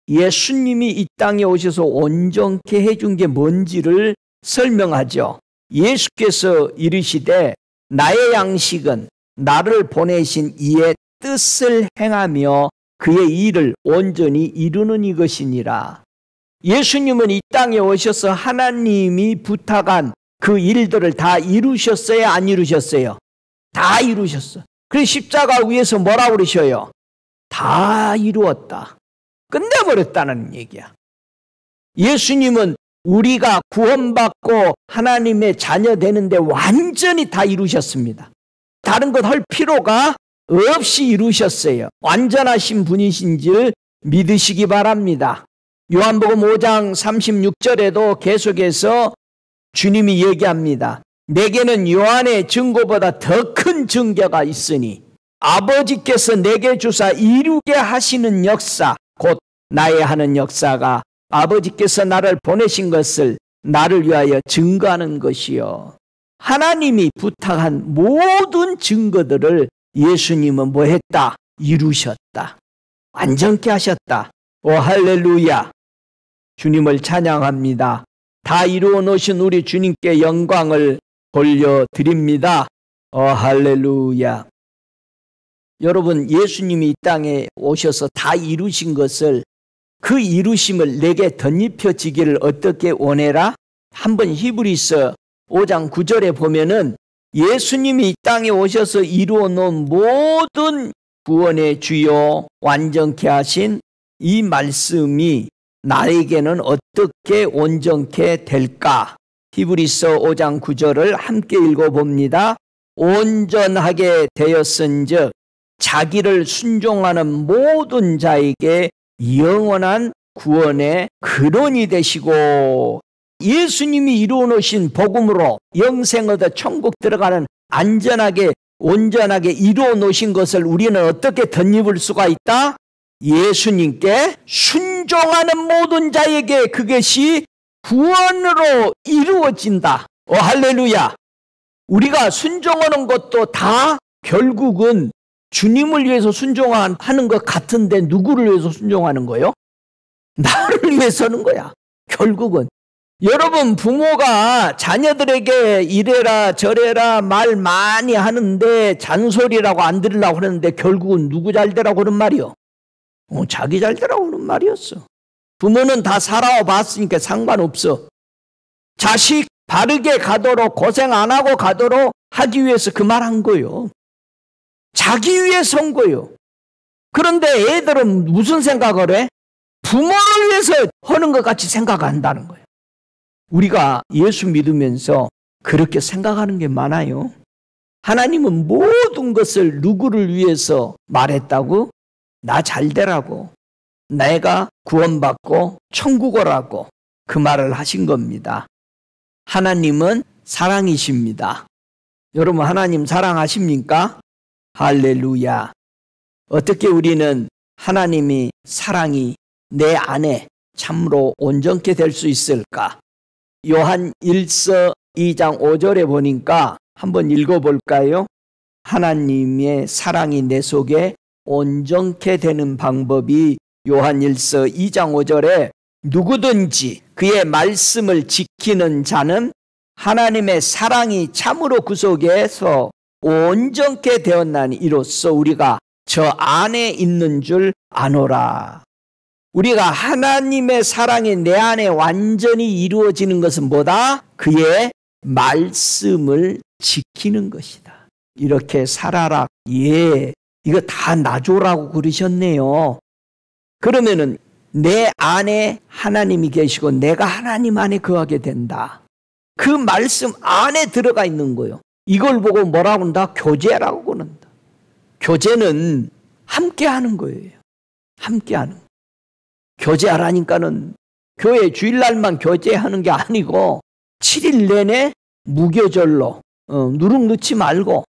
예수님이 이 땅에 오셔서 온전케 해준 게 뭔지를 설명하죠. 예수께서 이르시되 나의 양식은 나를 보내신 이의 뜻을 행하며 그의 일을 온전히 이루는 이것이니라. 예수님은 이 땅에 오셔서 하나님이 부탁한 그 일들을 다 이루셨어요? 안 이루셨어요? 다 이루셨어. 그래서 십자가 위에서 뭐라고 그러셔요? 다 이루었다. 끝내버렸다는 얘기야. 예수님은 우리가 구원받고 하나님의 자녀 되는데 완전히 다 이루셨습니다. 다른 것 할 필요가 없이 이루셨어요. 완전하신 분이신 줄 믿으시기 바랍니다. 요한복음 5장 36절에도 계속해서 주님이 얘기합니다. 내게는 요한의 증거보다 더 큰 증거가 있으니 아버지께서 내게 주사 이루게 하시는 역사, 곧 나의 하는 역사가 아버지께서 나를 보내신 것을 나를 위하여 증거하는 것이요. 하나님이 부탁한 모든 증거들을 예수님은 뭐 했다? 이루셨다. 완전케 하셨다. 오 할렐루야. 주님을 찬양합니다. 다 이루어 놓으신 우리 주님께 영광을 돌려드립니다. 오 할렐루야. 여러분, 예수님이 이 땅에 오셔서 다 이루신 것을, 그 이루심을 내게 덧입혀지기를 어떻게 원해라? 한번 히브리서 5장 9절에 보면은 예수님이 이 땅에 오셔서 이루어 놓은 모든 구원의 주요 완전케 하신 이 말씀이 나에게는 어떻게 온전케 될까? 히브리서 5장 9절을 함께 읽어봅니다. 온전하게 되었은즉 자기를 순종하는 모든 자에게 영원한 구원의 근원이 되시고, 예수님이 이루어 놓으신 복음으로 영생 얻어 천국 들어가는 안전하게 온전하게 이루어 놓으신 것을 우리는 어떻게 덧입을 수가 있다? 예수님께 순종하는 모든 자에게 그것이 구원으로 이루어진다. 오 할렐루야. 우리가 순종하는 것도 다 결국은 주님을 위해서 순종하는 것 같은데 누구를 위해서 순종하는 거예요? 나를 위해서 하는 거야. 결국은. 여러분, 부모가 자녀들에게 이래라 저래라 말 많이 하는데 잔소리라고 안 들으려고 하는데 결국은 누구 잘 되라고 그런 말이요? 자기 잘 되라고 그런 말이었어. 부모는 다 살아와 봤으니까 상관없어. 자식 바르게 가도록, 고생 안 하고 가도록 하기 위해서 그 말 한 거요. 자기 위해서 한 거요. 그런데 애들은 무슨 생각을 해? 부모를 위해서 하는 것 같이 생각한다는 거예요. 우리가 예수 믿으면서 그렇게 생각하는 게 많아요. 하나님은 모든 것을 누구를 위해서 말했다고? 나 잘 되라고, 내가 구원받고 천국 오라고 그 말을 하신 겁니다. 하나님은 사랑이십니다. 여러분, 하나님 사랑하십니까? 할렐루야. 어떻게 우리는 하나님이 사랑이 내 안에 참으로 온전케 될 수 있을까? 요한 1서 2장 5절에 보니까 한번 읽어볼까요? 하나님의 사랑이 내 속에 온전케 되는 방법이 요한 1서 2장 5절에 누구든지 그의 말씀을 지키는 자는 하나님의 사랑이 참으로 그 속에서 온전케 되었나니 이로써 우리가 저 안에 있는 줄 아노라. 우리가 하나님의 사랑이 내 안에 완전히 이루어지는 것은 뭐다? 그의 말씀을 지키는 것이다. 이렇게 살아라. 예, 이거 다 놔줘라고 그러셨네요. 그러면은 내 안에 하나님이 계시고 내가 하나님 안에 거하게 된다. 그 말씀 안에 들어가 있는 거예요. 이걸 보고 뭐라고 한다? 교제라고 그런다. 교제는 함께 하는 거예요. 함께 하는. 교제하라니까는 교회 주일날만 교제하는 게 아니고 7일 내내 무교절로 누룩 넣지 말고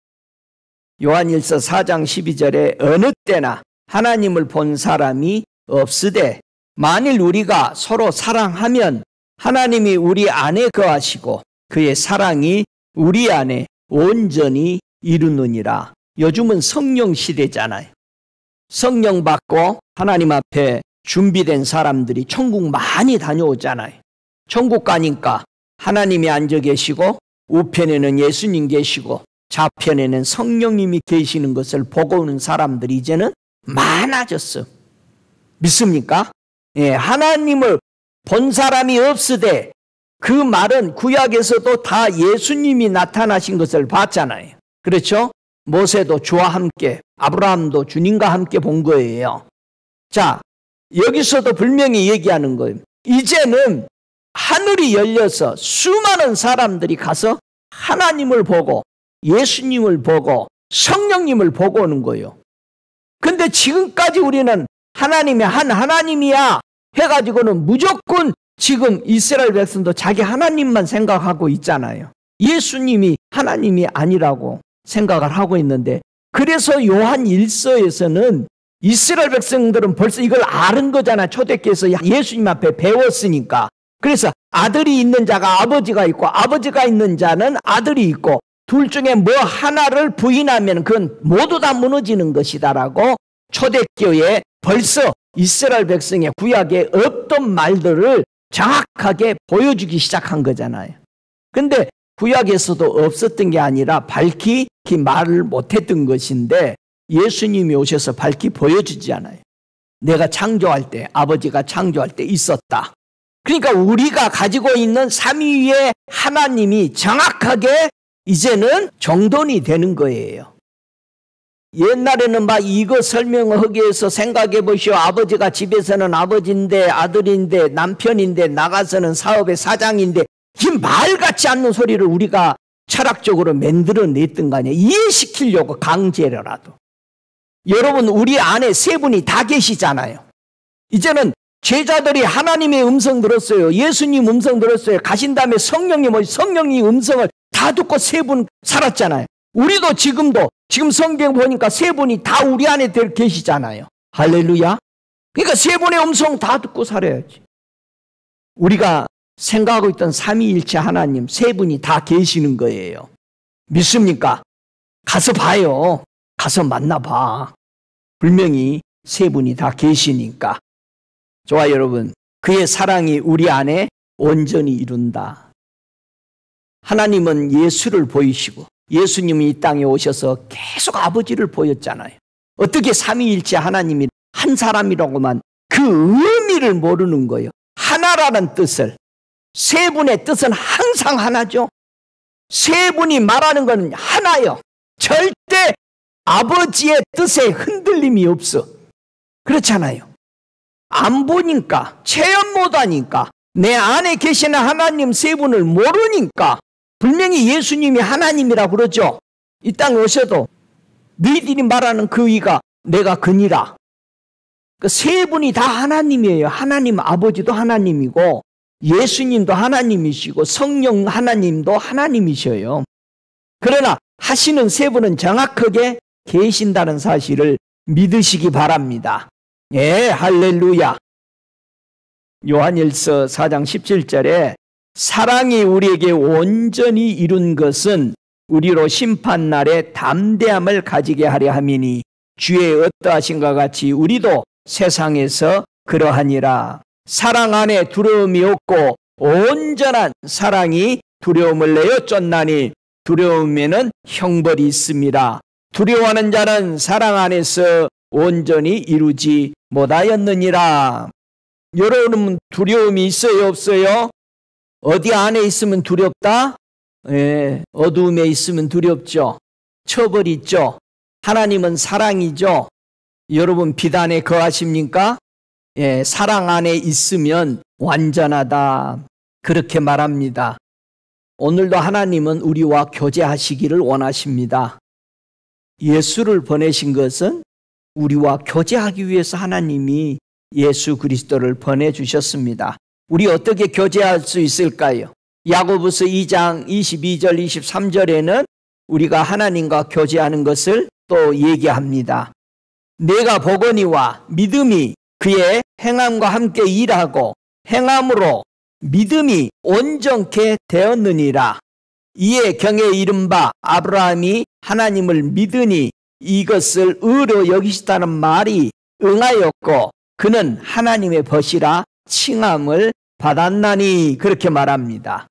요한일서 4장 12절에 어느 때나 하나님을 본 사람이 없으되 만일 우리가 서로 사랑하면 하나님이 우리 안에 거하시고 그의 사랑이 우리 안에 온전히 이루느니라. 요즘은 성령 시대잖아요. 성령 받고 하나님 앞에 준비된 사람들이 천국 많이 다녀오잖아요. 천국 가니까 하나님이 앉아 계시고 우편에는 예수님 계시고 좌편에는 성령님이 계시는 것을 보고 오는 사람들이 이제는 많아졌어. 믿습니까? 예, 하나님을 본 사람이 없으되 그 말은 구약에서도 다 예수님이 나타나신 것을 봤잖아요. 그렇죠? 모세도 주와 함께, 아브라함도 주님과 함께 본 거예요. 자, 여기서도 분명히 얘기하는 거예요. 이제는 하늘이 열려서 수많은 사람들이 가서 하나님을 보고 예수님을 보고 성령님을 보고 오는 거예요. 근데 지금까지 우리는 하나님이 한 하나님이야 해가지고는 무조건 지금 이스라엘 백성도 자기 하나님만 생각하고 있잖아요. 예수님이 하나님이 아니라고 생각을 하고 있는데, 그래서 요한 1서에서는 이스라엘 백성들은 벌써 이걸 아는 거잖아. 초대교회에서 예수님 앞에 배웠으니까. 그래서 아들이 있는 자가 아버지가 있고 아버지가 있는 자는 아들이 있고 둘 중에 뭐 하나를 부인하면 그건 모두 다 무너지는 것이다라고 초대교회에 벌써 이스라엘 백성의 구약에 없던 말들을 정확하게 보여주기 시작한 거잖아요. 근데 구약에서도 없었던 게 아니라 밝히 말을 못했던 것인데 예수님이 오셔서 밝히 보여주지 않아요. 내가 창조할 때, 아버지가 창조할 때 있었다. 그러니까 우리가 가지고 있는 삼위의 하나님이 정확하게 이제는 정돈이 되는 거예요. 옛날에는 막 이거 설명하기 위해서 생각해 보시오. 아버지가 집에서는 아버지인데 아들인데 남편인데 나가서는 사업의 사장인데, 이 말 같지 않는 소리를 우리가 철학적으로 만들어냈던 거 아니에요. 이해시키려고 강제로라도. 여러분, 우리 안에 세 분이 다 계시잖아요. 이제는 제자들이 하나님의 음성 들었어요. 예수님 음성 들었어요. 가신 다음에 성령님 음성을 다 듣고 세 분 살았잖아요. 우리도 지금 성경 보니까 세 분이 다 우리 안에 계시잖아요. 할렐루야. 그러니까 세 분의 음성 다 듣고 살아야지. 우리가 생각하고 있던 삼위일체 하나님 세 분이 다 계시는 거예요. 믿습니까? 가서 봐요. 가서 만나봐. 분명히 세 분이 다 계시니까. 좋아, 여러분. 그의 사랑이 우리 안에 온전히 이룬다. 하나님은 예수를 보이시고 예수님은 이 땅에 오셔서 계속 아버지를 보였잖아요. 어떻게 삼위일체 하나님이 한 사람이라고만 그 의미를 모르는 거예요. 하나라는 뜻을. 세 분의 뜻은 항상 하나죠. 세 분이 말하는 건 하나요. 절대 아버지의 뜻에 흔들림이 없어. 그렇잖아요. 안 보니까, 체험 못하니까, 내 안에 계시는 하나님 세 분을 모르니까 분명히 예수님이 하나님이라고 그러죠. 이 땅에 오셔도 너희들이 말하는 그 이가 내가 그니라. 그 세 분이 다 하나님이에요. 하나님 아버지도 하나님이고 예수님도 하나님이시고 성령 하나님도 하나님이셔요. 그러나 하시는 세 분은 정확하게 계신다는 사실을 믿으시기 바랍니다. 예, 할렐루야. 요한일서 4장 17절에 사랑이 우리에게 온전히 이룬 것은 우리로 심판날에 담대함을 가지게 하려 함이니 주의 어떠하신가 같이 우리도 세상에서 그러하니라. 사랑 안에 두려움이 없고 온전한 사랑이 두려움을 내어 쫓나니 두려움에는 형벌이 있습니다. 두려워하는 자는 사랑 안에서 온전히 이루지 못하였느니라. 여러분, 두려움이 있어요, 없어요? 어디 안에 있으면 두렵다? 예, 어두움에 있으면 두렵죠. 처벌이 있죠. 하나님은 사랑이죠. 여러분, 빛 안에 거하십니까? 예, 사랑 안에 있으면 완전하다. 그렇게 말합니다. 오늘도 하나님은 우리와 교제하시기를 원하십니다. 예수를 보내신 것은 우리와 교제하기 위해서 하나님이 예수 그리스도를 보내주셨습니다. 우리 어떻게 교제할 수 있을까요? 야고보서 2장 22절 23절에는 우리가 하나님과 교제하는 것을 또 얘기합니다. 내가 보거니와 믿음이 그의 행함과 함께 일하고 행함으로 믿음이 온전케 되었느니라. 이에 경에 이른바 아브라함이 하나님을 믿으니 이것을 의로 여기시다는 말이 응하였고 그는 하나님의 벗이라 칭함을 받았나니 그렇게 말합니다.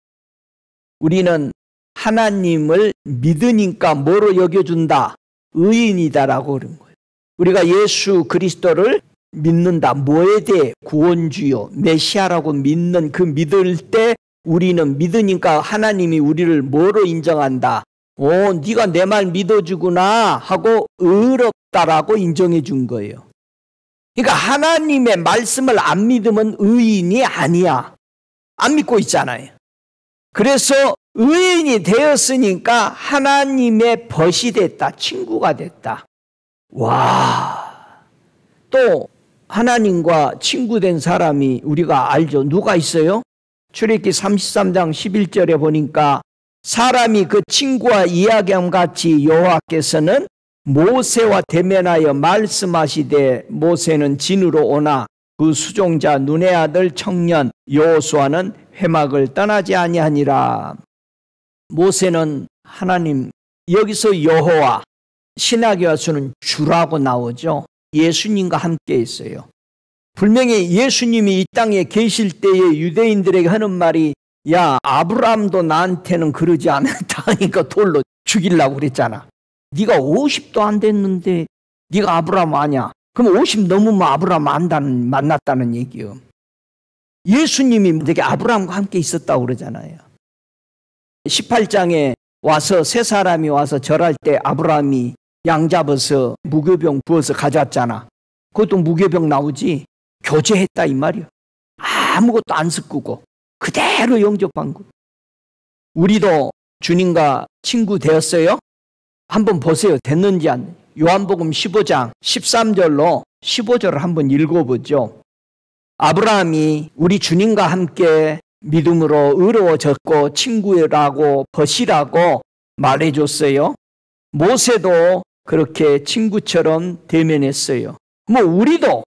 우리는 하나님을 믿으니까 뭐로 여겨준다? 의인이다라고 그런 거예요. 우리가 예수 그리스도를 믿는다. 뭐에 대해? 구원주요, 메시아라고 믿는 그 믿을 때 우리는 믿으니까 하나님이 우리를 뭐로 인정한다? 네가 내 말 믿어주구나 하고 의롭다라고 인정해 준 거예요. 그러니까 하나님의 말씀을 안 믿으면 의인이 아니야. 안 믿고 있잖아요. 그래서 의인이 되었으니까 하나님의 벗이 됐다. 친구가 됐다. 와, 또 하나님과 친구된 사람이 우리가 알죠. 누가 있어요? 출애굽기 33장 11절에 보니까 사람이 그 친구와 이야기함 같이 여호와께서는 모세와 대면하여 말씀하시되 모세는 진으로 오나 그 수종자 눈의 아들 청년 여호수아는 회막을 떠나지 아니하니라. 모세는 하나님, 여기서 여호와, 신학의 와서는 주라고 나오죠. 예수님과 함께 있어요. 분명히 예수님이 이 땅에 계실 때에 유대인들에게 하는 말이 야, 아브라함도 나한테는 그러지 않았다 하니까 돌로 죽이려고 그랬잖아. 네가 50도 안 됐는데 네가 아브라함 아냐? 그럼 50 넘으면 아브라함 만났다는 얘기요. 예수님이 되게 아브라함과 함께 있었다고 그러잖아요. 18장에 와서 세 사람이 와서 절할 때 아브라함이 양 잡아서 무교병 부어서 가져왔잖아. 그것도 무교병 나오지. 교제했다 이 말이야. 아무것도 안 섞고 그대로 영접한 거. 우리도 주님과 친구 되었어요? 한번 보세요. 됐는지 안. 요한복음 15장 13절로 15절을 한번 읽어보죠. 아브라함이 우리 주님과 함께 믿음으로 의로워졌고 친구라고 벗이라고 말해줬어요. 모세도 그렇게 친구처럼 대면했어요. 우리도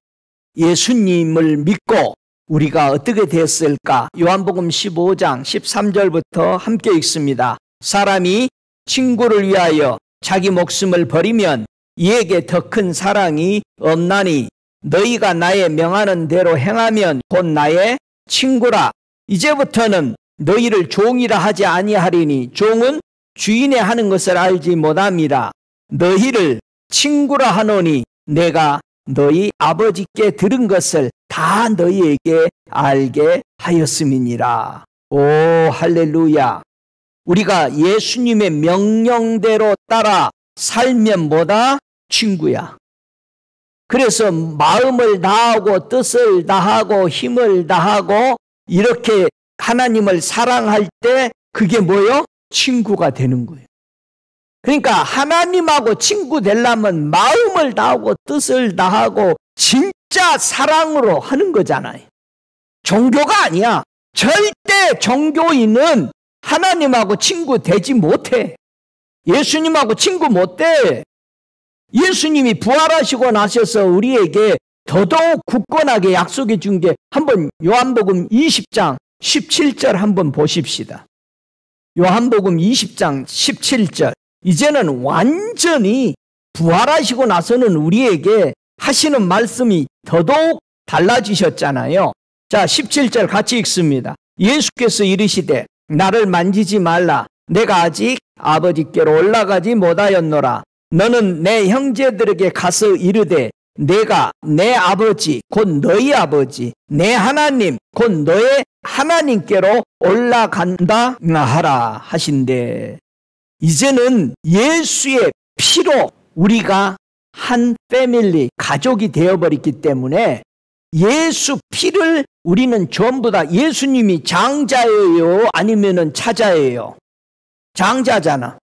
예수님을 믿고 우리가 어떻게 됐을까? 요한복음 15장 13절부터 함께 읽습니다. 사람이 친구를 위하여 자기 목숨을 버리면 이에게 더 큰 사랑이 없나니 너희가 나의 명하는 대로 행하면 곧 나의 친구라. 이제부터는 너희를 종이라 하지 아니하리니 종은 주인의 하는 것을 알지 못함이라. 너희를 친구라 하노니 내가 너희 아버지께 들은 것을 다 너희에게 알게 하였음이니라. 오, 할렐루야. 우리가 예수님의 명령대로 따라 살면 뭐다? 친구야. 그래서 마음을 다하고 뜻을 다하고 힘을 다하고 이렇게 하나님을 사랑할 때 그게 뭐요? 친구가 되는 거예요. 그러니까 하나님하고 친구 되려면 마음을 다하고 뜻을 다하고 진짜 사랑으로 하는 거잖아요. 종교가 아니야. 절대 종교인은 하나님하고 친구 되지 못해. 예수님하고 친구 못 돼. 예수님이 부활하시고 나셔서 우리에게 더더욱 굳건하게 약속해 준 게 한번 요한복음 20장 17절 한번 보십시다. 요한복음 20장 17절. 이제는 완전히 부활하시고 나서는 우리에게 하시는 말씀이 더더욱 달라지셨잖아요. 자, 17절 같이 읽습니다. 예수께서 이르시되 나를 만지지 말라. 내가 아직 아버지께로 올라가지 못하였노라. 너는 내 형제들에게 가서 이르되 내가 내 아버지 곧 너희 아버지 내 하나님 곧 너의 하나님께로 올라간다 하라 하신대. 이제는 예수의 피로 우리가 한 패밀리, 가족이 되어버렸기 때문에 예수 피를 우리는 전부 다 예수님이 장자예요? 아니면은 차자예요? 장자잖아.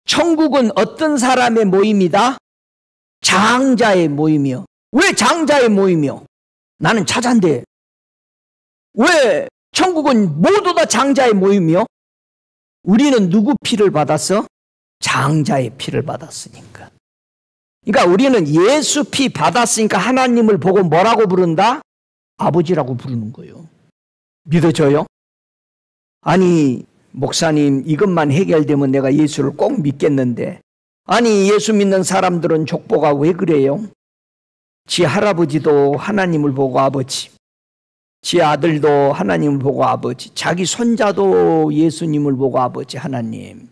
천국은 어떤 사람의 모임이다? 장자의 모임이요. 왜 장자의 모임이요? 나는 차자인데. 왜 천국은 모두 다 장자의 모임이요? 우리는 누구 피를 받았어? 장자의 피를 받았으니까. 그러니까 우리는 예수 피 받았으니까 하나님을 보고 뭐라고 부른다? 아버지라고 부르는 거예요. 믿어져요? 아니, 목사님, 이것만 해결되면 내가 예수를 꼭 믿겠는데, 아니, 예수 믿는 사람들은 족보가 왜 그래요? 지 할아버지도 하나님을 보고 아버지, 지 아들도 하나님을 보고 아버지, 자기 손자도 예수님을 보고 아버지, 하나님.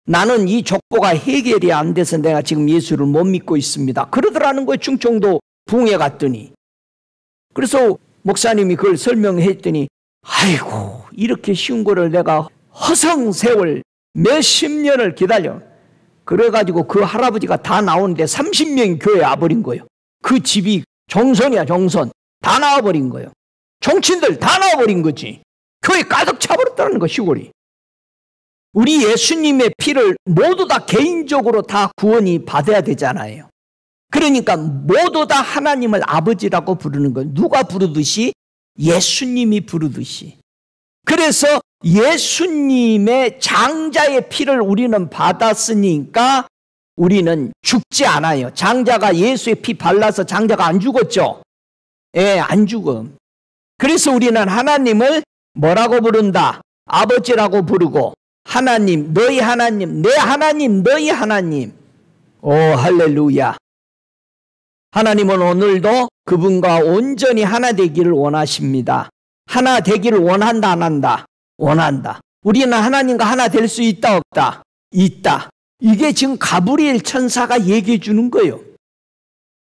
나는 이 족보가 해결이 안 돼서 내가 지금 예수를 못 믿고 있습니다. 그러더라는 거예요. 충청도 붕에 갔더니. 그래서 목사님이 그걸 설명했더니, 아이고, 이렇게 쉬운 거를 내가 허성세월 몇십 년을 기다려. 그래가지고 그 할아버지가 다 나오는데 30명이 교회에 와버린 거예요. 그 집이 정선이야, 정선. 다 나와버린 거예요. 정치인들 다 나와버린 거지. 교회 가득 차버렸다는 거, 시골이. 우리 예수님의 피를 모두 다 개인적으로 다 구원이 받아야 되잖아요. 그러니까 모두 다 하나님을 아버지라고 부르는 거예요. 누가 부르듯이? 예수님이 부르듯이. 그래서 예수님의 장자의 피를 우리는 받았으니까 우리는 죽지 않아요. 장자가 예수의 피 발라서 장자가 안 죽었죠? 예, 안 죽어. 그래서 우리는 하나님을 뭐라고 부른다? 아버지라고 부르고, 하나님, 너희 하나님, 내 하나님, 너희 하나님. 오, 할렐루야. 하나님은 오늘도 그분과 온전히 하나 되기를 원하십니다. 하나 되기를 원한다, 안 한다? 원한다. 우리는 하나님과 하나 될 수 있다, 없다? 있다. 이게 지금 가브리엘 천사가 얘기해 주는 거예요.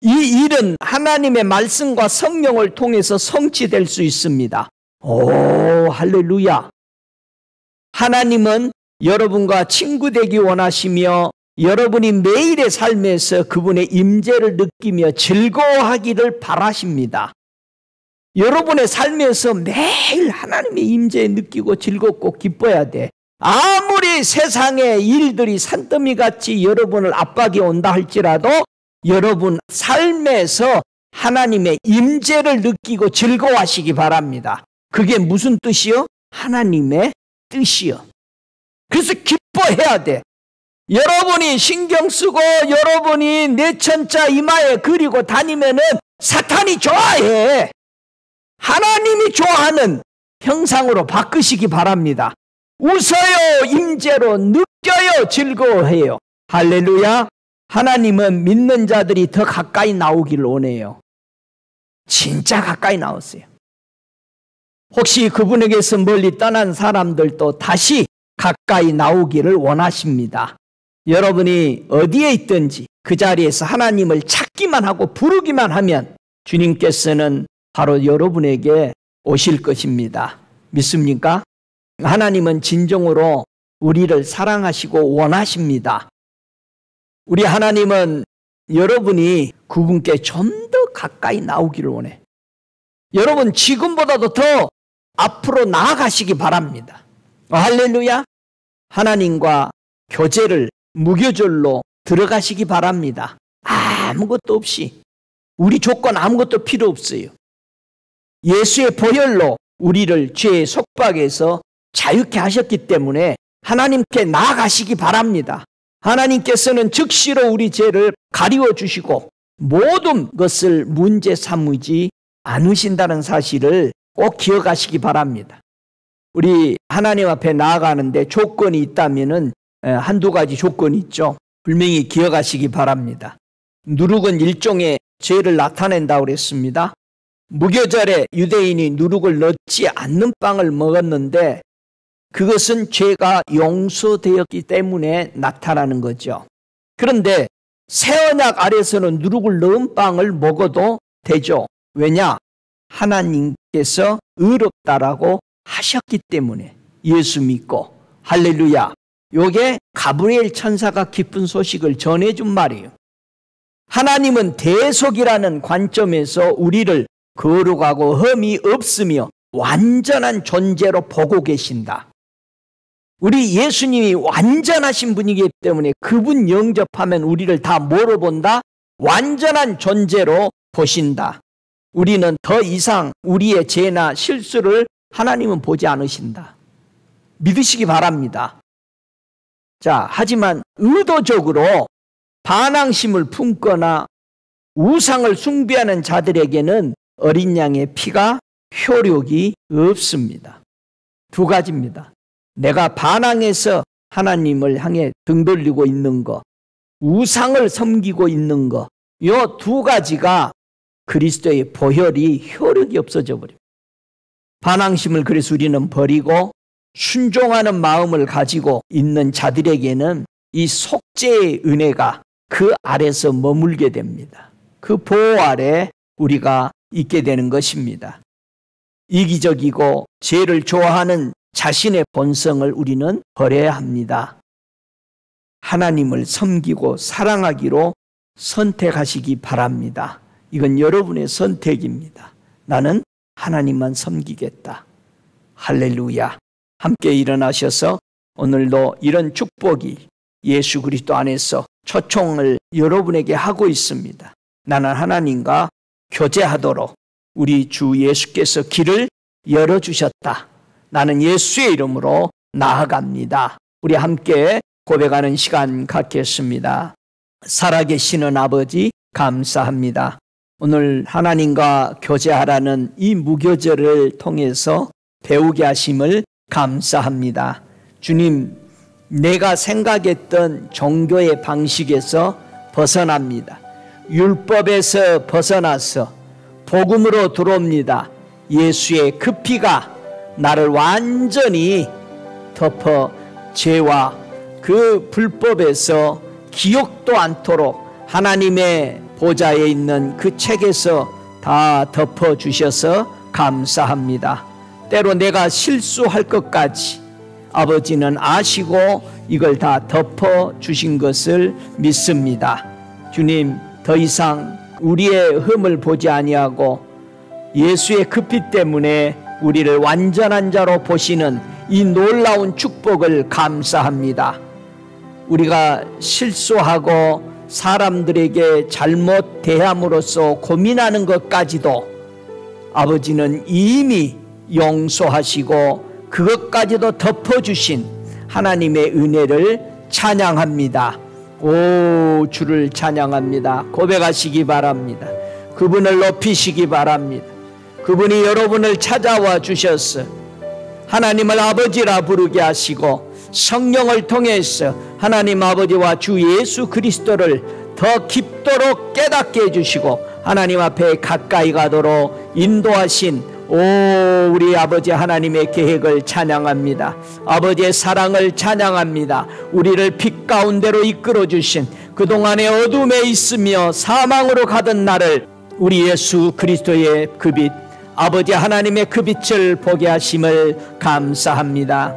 이 일은 하나님의 말씀과 성령을 통해서 성취될 수 있습니다. 오, 할렐루야. 하나님은 여러분과 친구 되기 원하시며 여러분이 매일의 삶에서 그분의 임재를 느끼며 즐거워하기를 바라십니다. 여러분의 삶에서 매일 하나님의 임재 느끼고 즐겁고 기뻐야 돼. 아무리 세상의 일들이 산더미같이 여러분을 압박이 온다 할지라도 여러분 삶에서 하나님의 임재를 느끼고 즐거워하시기 바랍니다. 그게 무슨 뜻이요? 하나님의 뜻이요. 그래서 기뻐해야 돼. 여러분이 신경 쓰고 여러분이 내천자 이마에 그리고 다니면은 사탄이 좋아해. 하나님이 좋아하는 형상으로 바꾸시기 바랍니다. 웃어요, 임재로 느껴요, 즐거워해요. 할렐루야. 하나님은 믿는 자들이 더 가까이 나오기를 원해요. 진짜 가까이 나오세요. 혹시 그분에게서 멀리 떠난 사람들도 다시 가까이 나오기를 원하십니다. 여러분이 어디에 있든지 그 자리에서 하나님을 찾기만 하고 부르기만 하면 주님께서는 바로 여러분에게 오실 것입니다. 믿습니까? 하나님은 진정으로 우리를 사랑하시고 원하십니다. 우리 하나님은 여러분이 그분께 좀 더 가까이 나오기를 원해. 여러분 지금보다도 더 앞으로 나아가시기 바랍니다. 할렐루야. 하나님과 교제를 무교절로 들어가시기 바랍니다. 아무것도 없이. 우리 조건 아무것도 필요 없어요. 예수의 보혈로 우리를 죄의 속박에서 자유케 하셨기 때문에 하나님께 나아가시기 바랍니다. 하나님께서는 즉시로 우리 죄를 가리워 주시고 모든 것을 문제 삼으지 않으신다는 사실을 꼭 기억하시기 바랍니다. 우리 하나님 앞에 나아가는데 조건이 있다면은 한두 가지 조건이 있죠. 분명히 기억하시기 바랍니다. 누룩은 일종의 죄를 나타낸다고 그랬습니다. 무교절에 유대인이 누룩을 넣지 않는 빵을 먹었는데 그것은 죄가 용서되었기 때문에 나타나는 거죠. 그런데 새 언약 아래서는 누룩을 넣은 빵을 먹어도 되죠. 왜냐? 하나님께서 의롭다라고 하셨기 때문에. 예수 믿고. 할렐루야. 요게 가브리엘 천사가 기쁜 소식을 전해준 말이에요. 하나님은 대속이라는 관점에서 우리를 거룩하고 흠이 없으며 완전한 존재로 보고 계신다. 우리 예수님이 완전하신 분이기 때문에 그분 영접하면 우리를 다 뭐로 본다? 완전한 존재로 보신다. 우리는 더 이상 우리의 죄나 실수를 하나님은 보지 않으신다. 믿으시기 바랍니다. 자, 하지만 의도적으로 반항심을 품거나 우상을 숭배하는 자들에게는 어린 양의 피가 효력이 없습니다. 두 가지입니다. 내가 반항해서 하나님을 향해 등 돌리고 있는 것, 우상을 섬기고 있는 것, 이 두 가지가 그리스도의 보혈이 효력이 없어져 버립니다. 반항심을 그래서 우리는 버리고 순종하는 마음을 가지고 있는 자들에게는 이 속죄의 은혜가 그 아래서 머물게 됩니다. 그 보호 아래 우리가 있게 되는 것입니다. 이기적이고 죄를 좋아하는 자신의 본성을 우리는 버려야 합니다. 하나님을 섬기고 사랑하기로 선택하시기 바랍니다. 이건 여러분의 선택입니다. 나는 하나님만 섬기겠다. 할렐루야. 함께 일어나셔서 오늘도 이런 축복이 예수 그리스도 안에서 초청을 여러분에게 하고 있습니다. 나는 하나님과 교제하도록 우리 주 예수께서 길을 열어주셨다. 나는 예수의 이름으로 나아갑니다. 우리 함께 고백하는 시간 갖겠습니다. 살아계시는 아버지 감사합니다. 오늘 하나님과 교제하라는 이 무교절을 통해서 배우게 하심을 감사합니다. 주님, 내가 생각했던 종교의 방식에서 벗어납니다. 율법에서 벗어나서 복음으로 들어옵니다. 예수의 그 피가 나를 완전히 덮어 죄와 그 불법에서 기억도 않도록 하나님의 보좌에 있는 그 책에서 다 덮어주셔서 감사합니다. 때로 내가 실수할 것까지 아버지는 아시고 이걸 다 덮어주신 것을 믿습니다. 주님, 더 이상 우리의 흠을 보지 아니하고 예수의 그 피 때문에 우리를 완전한 자로 보시는 이 놀라운 축복을 감사합니다. 우리가 실수하고 사람들에게 잘못 대함으로써 고민하는 것까지도 아버지는 이미 용서하시고 그것까지도 덮어주신 하나님의 은혜를 찬양합니다. 오, 주를 찬양합니다. 고백하시기 바랍니다. 그분을 높이시기 바랍니다. 그분이 여러분을 찾아와 주셔서 하나님을 아버지라 부르게 하시고 성령을 통해서 하나님 아버지와 주 예수 그리스도를 더 깊도록 깨닫게 해주시고 하나님 앞에 가까이 가도록 인도하신 오, 우리 아버지 하나님의 계획을 찬양합니다. 아버지의 사랑을 찬양합니다. 우리를 빛 가운데로 이끌어 주신 그동안의 어둠에 있으며 사망으로 가던 나를 우리 예수 그리스도의 그 빛, 아버지 하나님의 그 빛을 보게 하심을 감사합니다.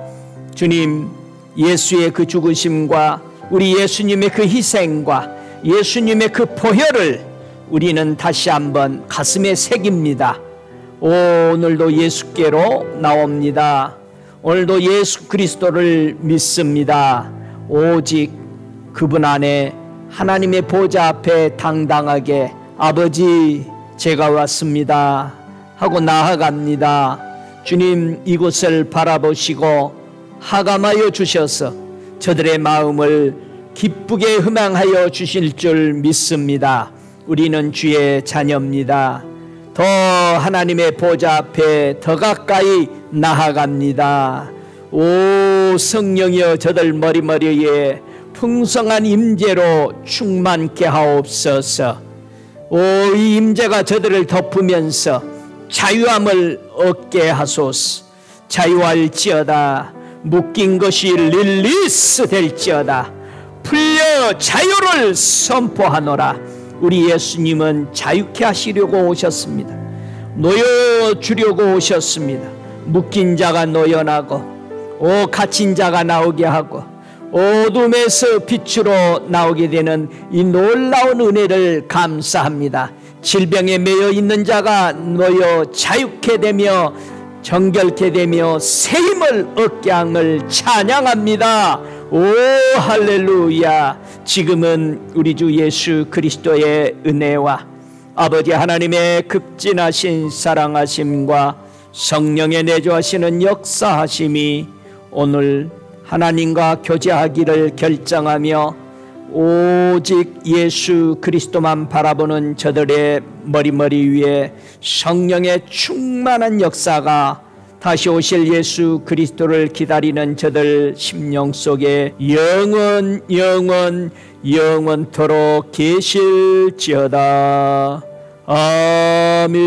주님, 예수의 그 죽으심과 우리 예수님의 그 희생과 예수님의 그 보혈을 우리는 다시 한번 가슴에 새깁니다. 오늘도 예수께로 나옵니다. 오늘도 예수 그리스도를 믿습니다. 오직 그분 안에 하나님의 보좌 앞에 당당하게 아버지, 제가 왔습니다 하고 나아갑니다. 주님, 이곳을 바라보시고 하감하여 주셔서 저들의 마음을 기쁘게 흠양하여 주실 줄 믿습니다. 우리는 주의 자녀입니다. 더 하나님의 보좌 앞에 더 가까이 나아갑니다. 오, 성령이여 저들 머리머리에 풍성한 임재로 충만케 하옵소서. 오, 이 임재가 저들을 덮으면서 자유함을 얻게 하소서. 자유할지어다. 묶인 것이 릴리스 될지어다. 풀려 자유를 선포하노라. 우리 예수님은 자유케 하시려고 오셨습니다. 놓여주려고 오셨습니다. 묶인 자가 놓여나고 갇힌 자가 나오게 하고 어둠에서 빛으로 나오게 되는 이 놀라운 은혜를 감사합니다. 질병에 매여 있는 자가 놓여 자유케 되며 정결케 되며 새 힘을 얻게 함을 찬양합니다. 오 할렐루야. 지금은 우리 주 예수 그리스도의 은혜와 아버지 하나님의 극진하신 사랑하심과 성령의 내주하시는 역사하심이 오늘 하나님과 교제하기를 결정하며 오직 예수 그리스도만 바라보는 저들의 머리 위에 성령의 충만한 역사가 다시 오실 예수 그리스도를 기다리는 저들 심령 속에 영원토록 계실지어다. 아멘.